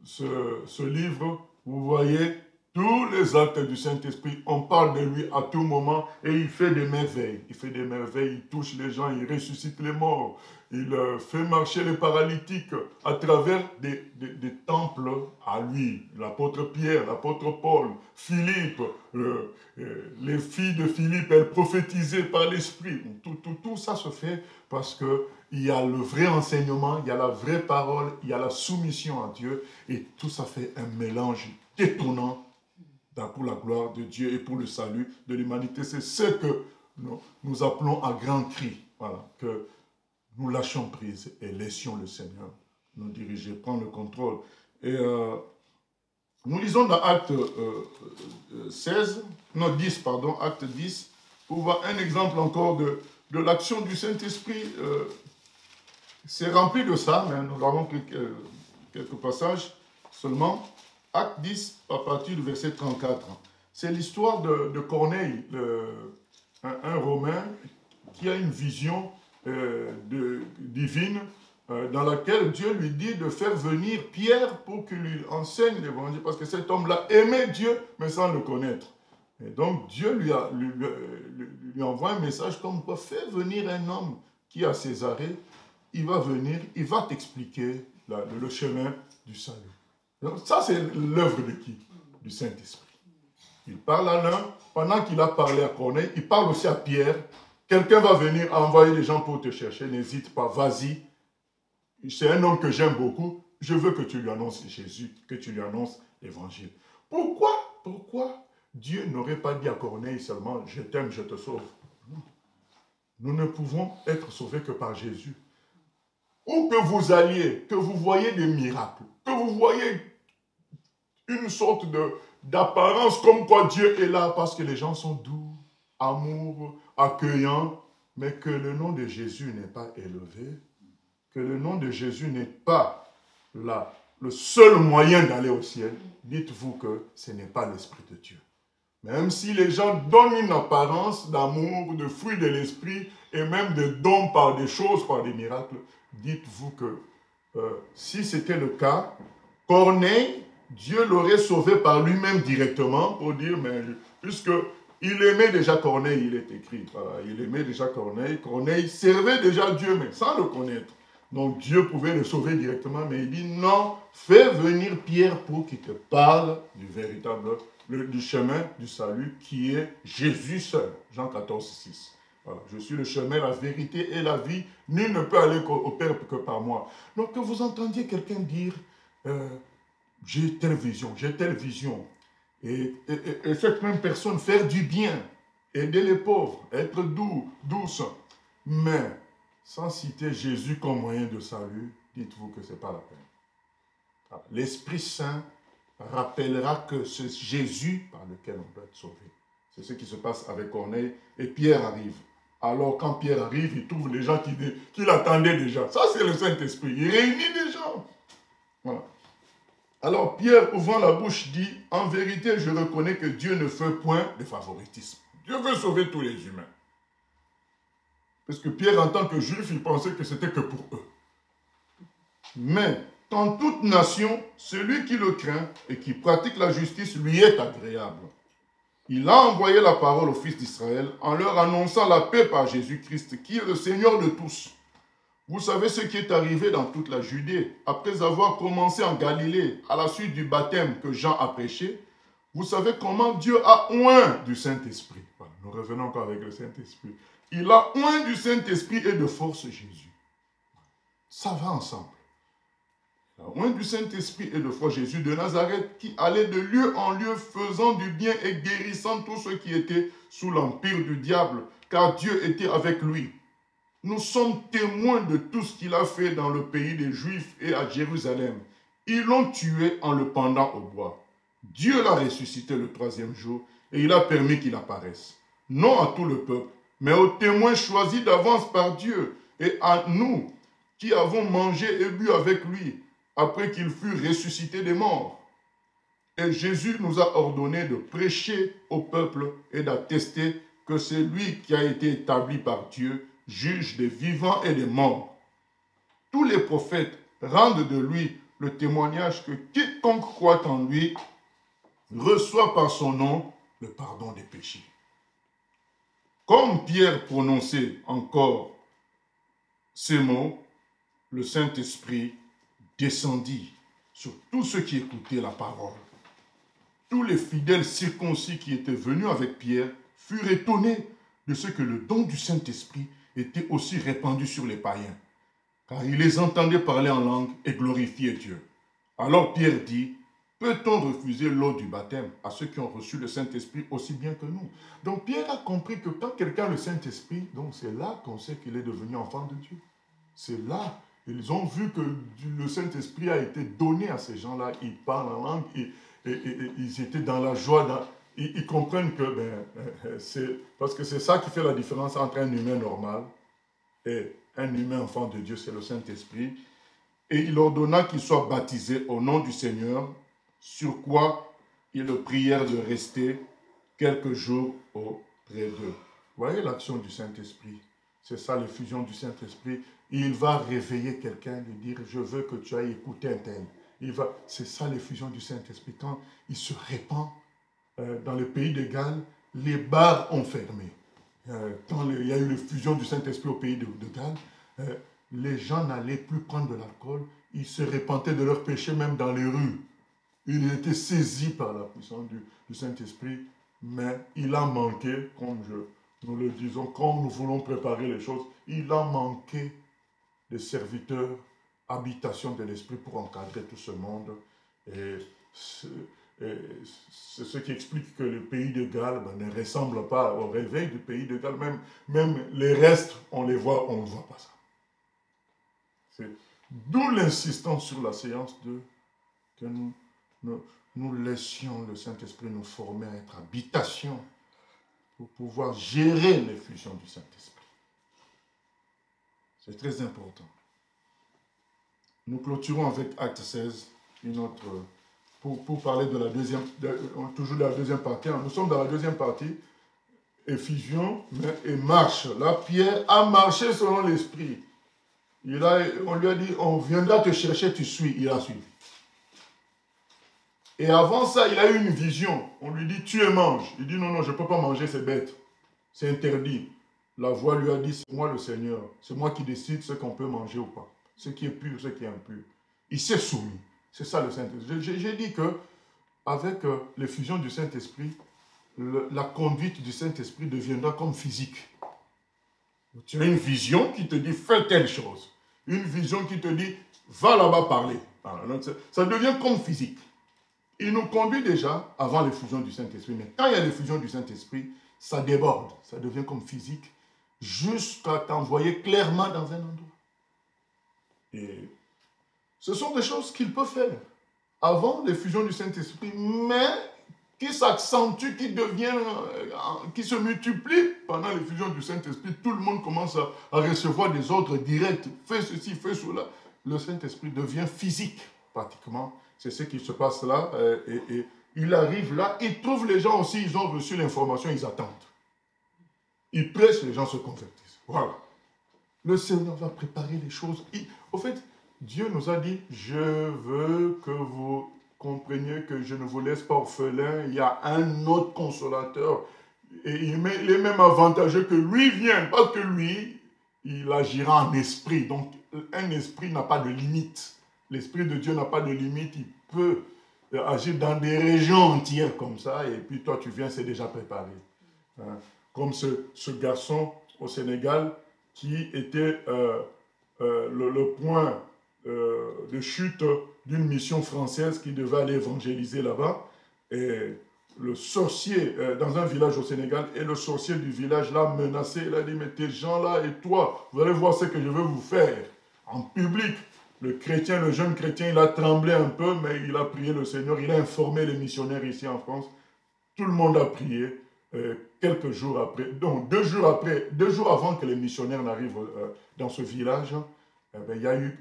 ce livre, vous voyez tous les actes du Saint-Esprit. On parle de lui à tout moment et il fait des merveilles. Il fait des merveilles, il touche les gens, il ressuscite les morts. Il fait marcher les paralytiques à travers des temples à lui. L'apôtre Pierre, l'apôtre Paul, Philippe, les filles de Philippe, elles prophétisaient par l'Esprit. Tout ça se fait parce qu'il y a le vrai enseignement, il y a la vraie parole, il y a la soumission à Dieu. Et tout ça fait un mélange détonnant pour la gloire de Dieu et pour le salut de l'humanité. C'est ce que nous appelons à grands cris. Voilà, que nous lâchons prise et laissions le Seigneur nous diriger, prendre le contrôle. Et nous lisons dans Acte 10, pour voir un exemple encore de l'action du Saint-Esprit. C'est rempli de ça, mais nous avons pris quelques passages seulement. Acte 10, à partir du verset 34. C'est l'histoire de Corneille, un Romain qui a une vision divine dans laquelle Dieu lui dit de faire venir Pierre pour qu'il lui enseigne l'évangile, parce que cet homme-là aimait Dieu, mais sans le connaître. Et donc Dieu lui envoie un message comme quoi: fais venir un homme qui est à Césarée, il va venir, il va t'expliquer le chemin du salut. Donc ça, c'est l'œuvre de qui? Du Saint-Esprit. Il parle à l'un, pendant qu'il a parlé à Corneille, il parle aussi à Pierre. Quelqu'un va venir envoyer des gens pour te chercher, n'hésite pas, vas-y. C'est un homme que j'aime beaucoup, je veux que tu lui annonces Jésus, que tu lui annonces l'évangile. Pourquoi Dieu n'aurait pas dit à Corneille seulement « Je t'aime, je te sauve ». Nous ne pouvons être sauvés que par Jésus. Où que vous alliez, que vous voyez des miracles, que vous voyez une sorte d'apparence comme quoi Dieu est là parce que les gens sont doux, amoureux, accueillants, mais que le nom de Jésus n'est pas élevé, que le nom de Jésus n'est pas là, le seul moyen d'aller au ciel, dites-vous que ce n'est pas l'Esprit de Dieu. Même si les gens donnent une apparence d'amour, de fruits de l'Esprit, et même de dons par des choses, par des miracles, dites-vous que si c'était le cas, Corneille, Dieu l'aurait sauvé par lui-même directement pour dire, mais puisqu'il aimait déjà Corneille, il est écrit, voilà, il aimait déjà Corneille, Corneille servait déjà Dieu, mais sans le connaître. Donc Dieu pouvait le sauver directement, mais il dit non, fais venir Pierre pour qu'il te parle du véritable, du chemin du salut qui est Jésus seul. Jean 14, 6. Voilà, je suis le chemin, la vérité et la vie. Nul ne peut aller au Père que par moi. Donc que vous entendiez quelqu'un dire, j'ai telle vision, et cette même personne faire du bien, aider les pauvres, être douce, mais sans citer Jésus comme moyen de salut, dites-vous que ce n'est pas la peine. L'Esprit Saint rappellera que c'est Jésus par lequel on doit être sauvé. C'est ce qui se passe avec Corneille, et Pierre arrive. Alors quand Pierre arrive, il trouve les gens qui l'attendaient déjà. Ça c'est le Saint-Esprit, il réunit des gens. Voilà. Alors Pierre, ouvrant la bouche, dit, en vérité, je reconnais que Dieu ne fait point de favoritisme. Dieu veut sauver tous les humains. Parce que Pierre, en tant que juif, il pensait que c'était que pour eux. Mais, dans toute nation, celui qui le craint et qui pratique la justice lui est agréable. Il a envoyé la parole aux fils d'Israël en leur annonçant la paix par Jésus-Christ, qui est le Seigneur de tous. Vous savez ce qui est arrivé dans toute la Judée, après avoir commencé en Galilée, à la suite du baptême que Jean a prêché. Vous savez comment Dieu a oint du Saint-Esprit. Voilà, nous revenons encore avec le Saint-Esprit. Il a oint du Saint-Esprit et de force Jésus. Ça va ensemble. Il a oint du Saint-Esprit et de force Jésus de Nazareth qui allait de lieu en lieu faisant du bien et guérissant tous ceux qui étaient sous l'empire du diable, car Dieu était avec lui. Nous sommes témoins de tout ce qu'il a fait dans le pays des Juifs et à Jérusalem. Ils l'ont tué en le pendant au bois. Dieu l'a ressuscité le troisième jour et il a permis qu'il apparaisse. Non à tout le peuple, mais aux témoins choisis d'avance par Dieu et à nous qui avons mangé et bu avec lui après qu'il fut ressuscité des morts. Et Jésus nous a ordonné de prêcher au peuple et d'attester que c'est lui qui a été établi par Dieu, juge des vivants et des morts. Tous les prophètes rendent de lui le témoignage que quiconque croit en lui reçoit par son nom le pardon des péchés. Comme Pierre prononçait encore ces mots, le Saint-Esprit descendit sur tous ceux qui écoutaient la parole. Tous les fidèles circoncis qui étaient venus avec Pierre furent étonnés de ce que le don du Saint-Esprit était aussi répandu sur les païens, car ils les entendaient parler en langue et glorifier Dieu. Alors Pierre dit, peut-on refuser l'eau du baptême à ceux qui ont reçu le Saint-Esprit aussi bien que nous? Donc Pierre a compris que quand quelqu'un a le Saint-Esprit, donc c'est là qu'on sait qu'il est devenu enfant de Dieu. C'est là, ils ont vu que le Saint-Esprit a été donné à ces gens-là, ils parlent en langue, et ils étaient dans la joie, ils comprennent que, parce que c'est ça qui fait la différence entre un humain normal et un humain enfant de Dieu, c'est le Saint-Esprit. Et il ordonna qu'ils soient baptisés au nom du Seigneur, sur quoi ils le prièrent de rester quelques jours auprès d'eux. Vous voyez l'action du Saint-Esprit? C'est ça l'effusion du Saint-Esprit. Il va réveiller quelqu'un, lui dire, je veux que tu ailles écouter un tel. C'est ça l'effusion du Saint-Esprit. Quand il se répand dans le pays de Galles, les bars ont fermé. Quand il y a eu l'effusion du Saint-Esprit au pays de Galles, les gens n'allaient plus prendre de l'alcool. Ils se repentaient de leurs péchés même dans les rues. Ils étaient saisis par la puissance du Saint-Esprit, mais il a manqué, comme nous le disons, quand nous voulons préparer les choses, il a manqué de serviteurs, habitation de l'Esprit pour encadrer tout ce monde. Et c'est ce qui explique que le pays de Galles ne ressemble pas au réveil du pays de Galles. Même les restes, on les voit, on ne voit pas ça. D'où l'insistance sur la séance que nous laissions le Saint-Esprit nous former à être habitation pour pouvoir gérer l'effusion du Saint-Esprit. C'est très important. Nous clôturons avec Acte 16, pour parler de la deuxième, toujours de la deuxième partie. Nous sommes dans la deuxième partie, effusion et marche. Là, Pierre a marché selon l'Esprit. On lui a dit, on viendra te chercher, tu suis. Il a suivi. Et avant ça, il a eu une vision. On lui dit, tu es mange. Il dit, non, je ne peux pas manger ces bêtes. C'est interdit. La voix lui a dit, c'est moi le Seigneur. C'est moi qui décide ce qu'on peut manger ou pas. Ce qui est pur, ce qui est impur. Il s'est soumis. C'est ça le Saint-Esprit. J'ai dit qu'avec l'effusion du Saint-Esprit, la conduite du Saint-Esprit deviendra comme physique. Tu as une vision qui te dit, fais telle chose. Une vision qui te dit, va là-bas parler. Donc ça devient comme physique. Il nous conduit déjà avant l'effusion du Saint-Esprit. Mais quand il y a l'effusion du Saint-Esprit, ça déborde. Ça devient comme physique jusqu'à t'envoyer clairement dans un endroit. Et ce sont des choses qu'il peut faire avant l'effusion du Saint-Esprit, mais qui s'accentue, qui se multiplie pendant l'effusion du Saint-Esprit. Tout le monde commence à recevoir des ordres directs. Fais ceci, fais cela. Le Saint-Esprit devient physique, pratiquement. C'est ce qui se passe là. Et il arrive là, il trouve les gens aussi, ils ont reçu l'information, ils attendent. Il prêche, les gens se convertissent. Voilà. Le Seigneur va préparer les choses. Au fait, Dieu nous a dit, je veux que vous compreniez que je ne vous laisse pas orphelin. Il y a un autre consolateur. Et il est même avantageux que lui vienne. Parce que lui, il agira en esprit. Donc, un esprit n'a pas de limite. L'Esprit de Dieu n'a pas de limite. Il peut agir dans des régions entières comme ça. Et puis toi, tu viens, c'est déjà préparé. Comme ce garçon au Sénégal qui était le point de chute d'une mission française qui devait aller évangéliser là-bas. Et le sorcier, dans un village au Sénégal, et le sorcier du village l'a menacé. Il a dit, mais tes gens-là et toi, vous allez voir ce que je vais vous faire. En public, le jeune chrétien, il a tremblé un peu, mais il a prié le Seigneur. Il a informé les missionnaires ici en France. Tout le monde a prié. Quelques jours après, donc 2 jours avant que les missionnaires n'arrivent dans ce village, il y a eu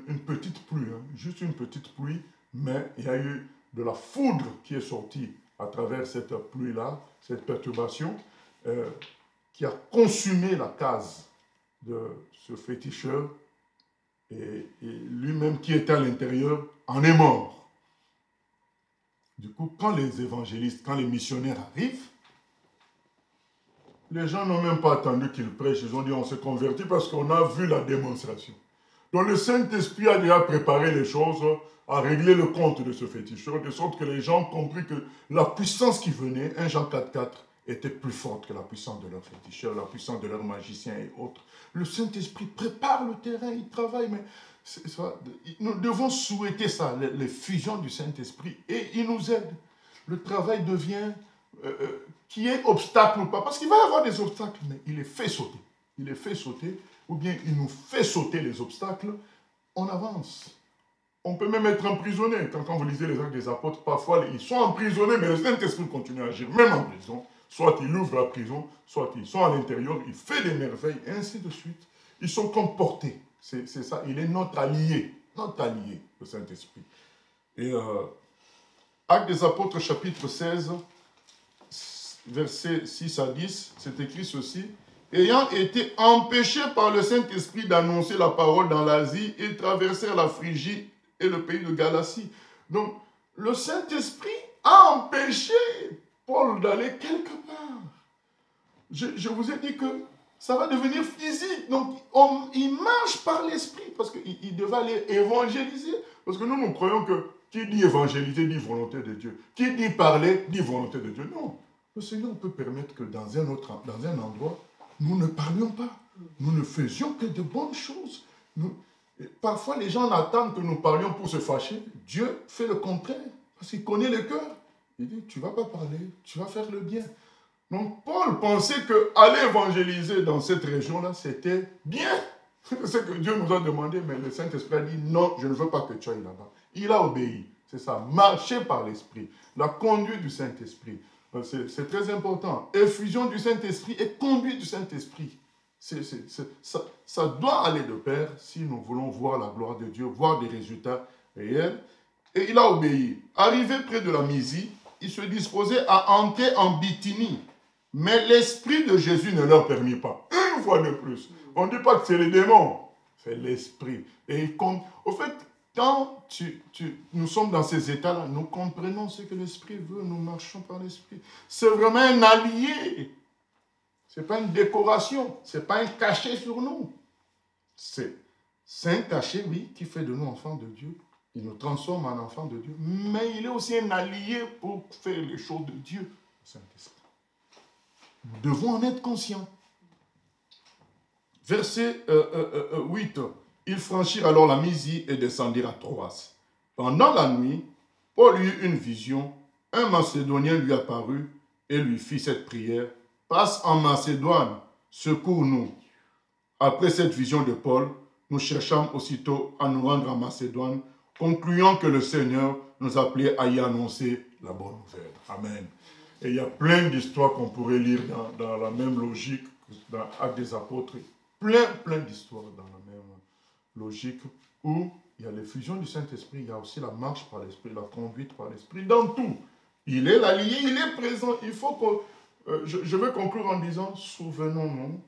une petite pluie, juste une petite pluie, mais il y a eu de la foudre qui est sortie à travers cette pluie-là, cette perturbation, qui a consumé la case de ce féticheur, et lui-même qui était à l'intérieur en est mort. Du coup, quand les évangélistes, quand les missionnaires arrivent, les gens n'ont même pas attendu qu'ils prêchent. Ils ont dit on se convertit parce qu'on a vu la démonstration. Donc le Saint-Esprit a déjà préparé les choses, a réglé le compte de ce féticheur, de sorte que les gens ont compris que la puissance qui venait, 1 Jean 4,4, était plus forte que la puissance de leur féticheur, la puissance de leurs magiciens et autres. Le Saint-Esprit prépare le terrain, il travaille, mais nous devons souhaiter ça, les fusions du Saint-Esprit, et il nous aide. Le travail devient... qui est obstacle ou pas, parce qu'il va y avoir des obstacles, mais il les fait sauter. Il les fait sauter, ou bien il nous fait sauter les obstacles, on avance. On peut même être emprisonné. Quand vous lisez les Actes des Apôtres, parfois ils sont emprisonnés, mais le Saint-Esprit continue à agir, même en prison. Soit il ouvre la prison, soit ils sont à l'intérieur, il fait des merveilles, et ainsi de suite. Ils sont comportés. C'est ça, il est notre allié, le Saint-Esprit. Et Actes des Apôtres, chapitre 16, versets 6 à 10, c'est écrit ceci. Ayant été empêchés par le Saint-Esprit d'annoncer la parole dans l'Asie, ils traversèrent la Phrygie et le pays de Galatie. Donc, le Saint-Esprit a empêché Paul d'aller quelque part. Je vous ai dit que ça va devenir physique. Donc, il marche par l'Esprit parce qu'il devait aller évangéliser. Parce que nous croyons que qui dit évangéliser dit volonté de Dieu. Qui dit parler dit volonté de Dieu. Non. Le Seigneur peut permettre que dans un endroit, nous ne parlions pas. Nous ne faisions que de bonnes choses. Parfois, les gens attendent que nous parlions pour se fâcher. Dieu fait le contraire. Parce qu'il connaît le cœur. Il dit, tu ne vas pas parler, tu vas faire le bien. Donc Paul pensait qu'aller évangéliser dans cette région-là, c'était bien. C'est ce que Dieu nous a demandé, mais le Saint-Esprit a dit, non, je ne veux pas que tu ailles là-bas. Il a obéi. C'est ça, marcher par l'Esprit. La conduite du Saint-Esprit. C'est très important. Effusion du Saint-Esprit et conduite du Saint-Esprit. Ça doit aller de pair si nous voulons voir la gloire de Dieu, voir des résultats réels. Et il a obéi. Arrivé près de la Mysie, il se disposait à entrer en Bithynie. Mais l'Esprit de Jésus ne leur permit pas. Une fois de plus. On ne dit pas que c'est les démons. C'est l'Esprit. Et au fait, quand nous sommes dans ces états-là, nous comprenons ce que l'Esprit veut, nous marchons par l'Esprit. C'est vraiment un allié. Ce n'est pas une décoration, ce n'est pas un cachet sur nous. C'est un cachet, oui, qui fait de nous enfants de Dieu. Il nous transforme en enfants de Dieu. Mais il est aussi un allié pour faire les choses de Dieu. Saint-Esprit. Nous devons en être conscients. Verset 8. Ils franchirent alors la Mysie et descendirent à Troas. Pendant la nuit, Paul eut une vision. Un Macédonien lui apparut et lui fit cette prière. Passe en Macédoine, secours-nous. Après cette vision de Paul, nous cherchâmes aussitôt à nous rendre en Macédoine, concluant que le Seigneur nous appelait à y annoncer la bonne nouvelle. Amen. Et il y a plein d'histoires qu'on pourrait lire dans la même logique, dans Actes des Apôtres. Plein d'histoires dans la même logique, où il y a l'effusion du Saint-Esprit, il y a aussi la marche par l'Esprit, la conduite par l'Esprit, dans tout. Il est l'allié, il est présent. Il faut que... je vais conclure en disant, souvenons-nous,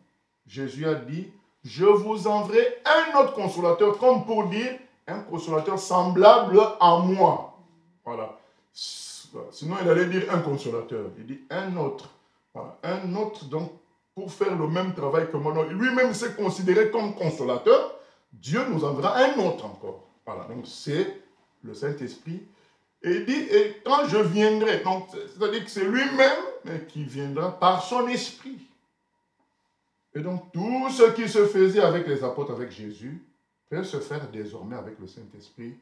Jésus a dit, je vous enverrai un autre consolateur, comme pour dire, un consolateur semblable à moi. Voilà. Sinon, il allait dire un consolateur. Il dit un autre. Voilà. Un autre, donc, pour faire le même travail que moi. Lui-même s'est considéré comme consolateur. Dieu nous enverra un autre encore. Voilà. Donc, c'est le Saint-Esprit. Et il dit, et quand je viendrai, donc, c'est-à-dire que c'est lui-même qui viendra par son esprit. Et donc, tout ce qui se faisait avec les apôtres, avec Jésus, peut se faire désormais avec le Saint-Esprit.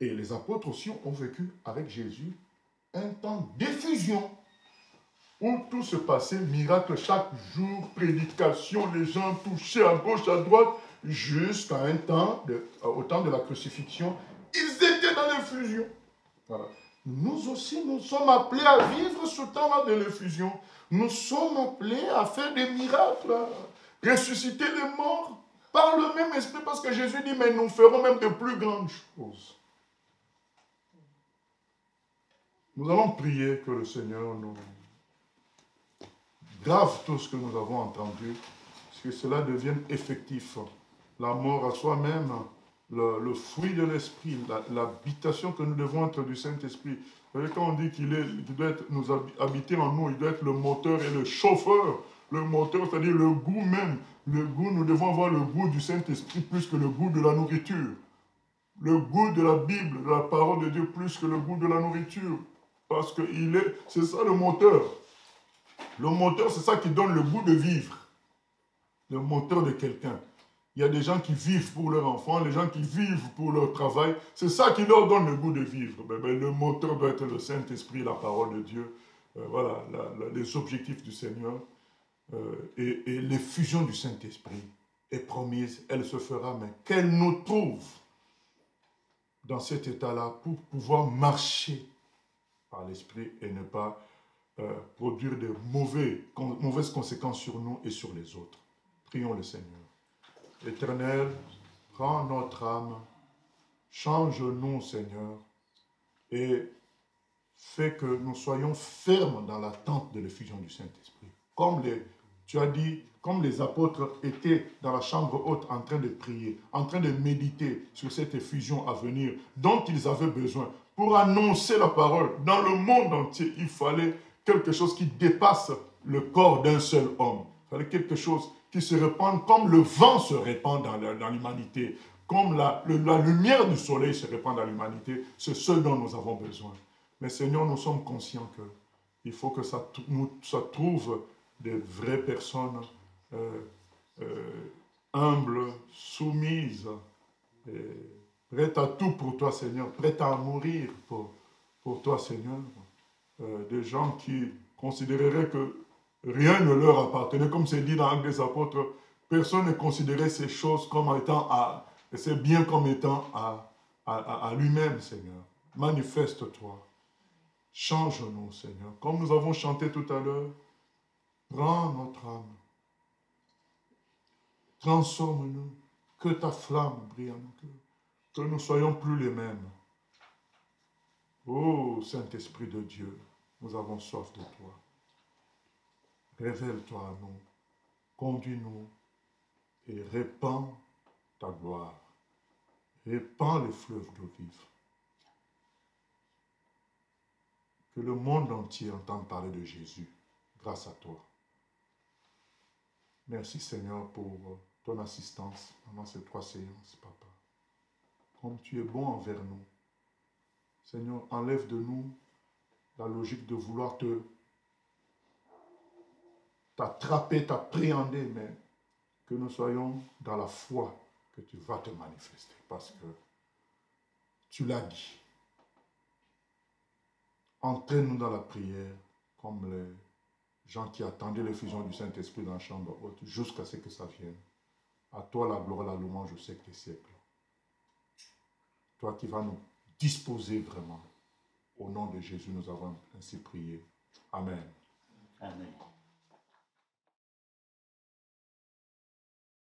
Et les apôtres aussi ont vécu avec Jésus un temps d'effusion, où tout se passait, miracle chaque jour, prédication, les gens touchaient à gauche, à droite, jusqu'à un temps, au temps de la crucifixion, ils étaient dans l'effusion. Voilà. Nous aussi, nous sommes appelés à vivre ce temps-là de l'effusion. Nous sommes appelés à faire des miracles, à ressusciter les morts par le même esprit, parce que Jésus dit, mais nous ferons même de plus grandes choses. Nous allons prier que le Seigneur nous grave tout ce que nous avons entendu, que cela devienne effectif. La mort à soi-même, le fruit de l'esprit, l'habitation que nous devons être du Saint-Esprit. Vous savez, quand on dit qu'il doit nous habiter en nous, il doit être le moteur et le chauffeur. Le moteur, c'est-à-dire le goût même. Le goût, nous devons avoir le goût du Saint-Esprit plus que le goût de la nourriture. Le goût de la Bible, de la parole de Dieu, plus que le goût de la nourriture. Parce que c'est ça le moteur. Le moteur, c'est ça qui donne le goût de vivre. Le moteur de quelqu'un. Il y a des gens qui vivent pour leurs enfants, les gens qui vivent pour leur travail. C'est ça qui leur donne le goût de vivre. Le moteur doit être le Saint-Esprit, la parole de Dieu. Voilà, les objectifs du Seigneur. Et l'effusion du Saint-Esprit est promise, elle se fera, mais qu'elle nous trouve dans cet état-là pour pouvoir marcher par l'Esprit et ne pas produire de mauvaises conséquences sur nous et sur les autres. Prions le Seigneur. Éternel, prends notre âme, change-nous, Seigneur, et fais que nous soyons fermes dans l'attente de l'effusion du Saint-Esprit. Tu as dit, comme les apôtres étaient dans la chambre haute en train de prier, en train de méditer sur cette effusion à venir, dont ils avaient besoin, pour annoncer la parole dans le monde entier, il fallait quelque chose qui dépasse le corps d'un seul homme. Il fallait quelque chose qui se répande comme le vent se répand dans l'humanité, comme la lumière du soleil se répand dans l'humanité. C'est ce dont nous avons besoin. Mais Seigneur, nous sommes conscients qu'il faut que ça trouve des vraies personnes humbles, soumises, prêtes à tout pour toi, Seigneur, prêtes à mourir pour pour toi, Seigneur, des gens qui considéreraient que rien ne leur appartenait, comme c'est dit dans l'Acte des Apôtres, personne ne considérait ces choses comme étant ces biens comme étant à lui-même, Seigneur. Manifeste-toi. Change-nous, Seigneur. Comme nous avons chanté tout à l'heure, prends notre âme. Transforme-nous. Que ta flamme brille en nous. Que nous ne soyons plus les mêmes. Ô Saint-Esprit de Dieu, nous avons soif de toi. Révèle-toi à nous. Conduis-nous et répands ta gloire. Répands les fleuves d'eau vive. Que le monde entier entende parler de Jésus grâce à toi. Merci Seigneur pour ton assistance pendant ces 3 séances, Papa. Comme tu es bon envers nous. Seigneur, enlève de nous la logique de vouloir t'attraper, t'appréhender, mais que nous soyons dans la foi que tu vas te manifester parce que tu l'as dit. Entraîne-nous dans la prière comme les gens qui attendaient l'effusion du Saint-Esprit dans la chambre haute jusqu'à ce que ça vienne. À toi la gloire, la louange au siècle des siècles. Toi qui vas nous disposer vraiment. Au nom de Jésus, nous avons ainsi prié. Amen. Amen.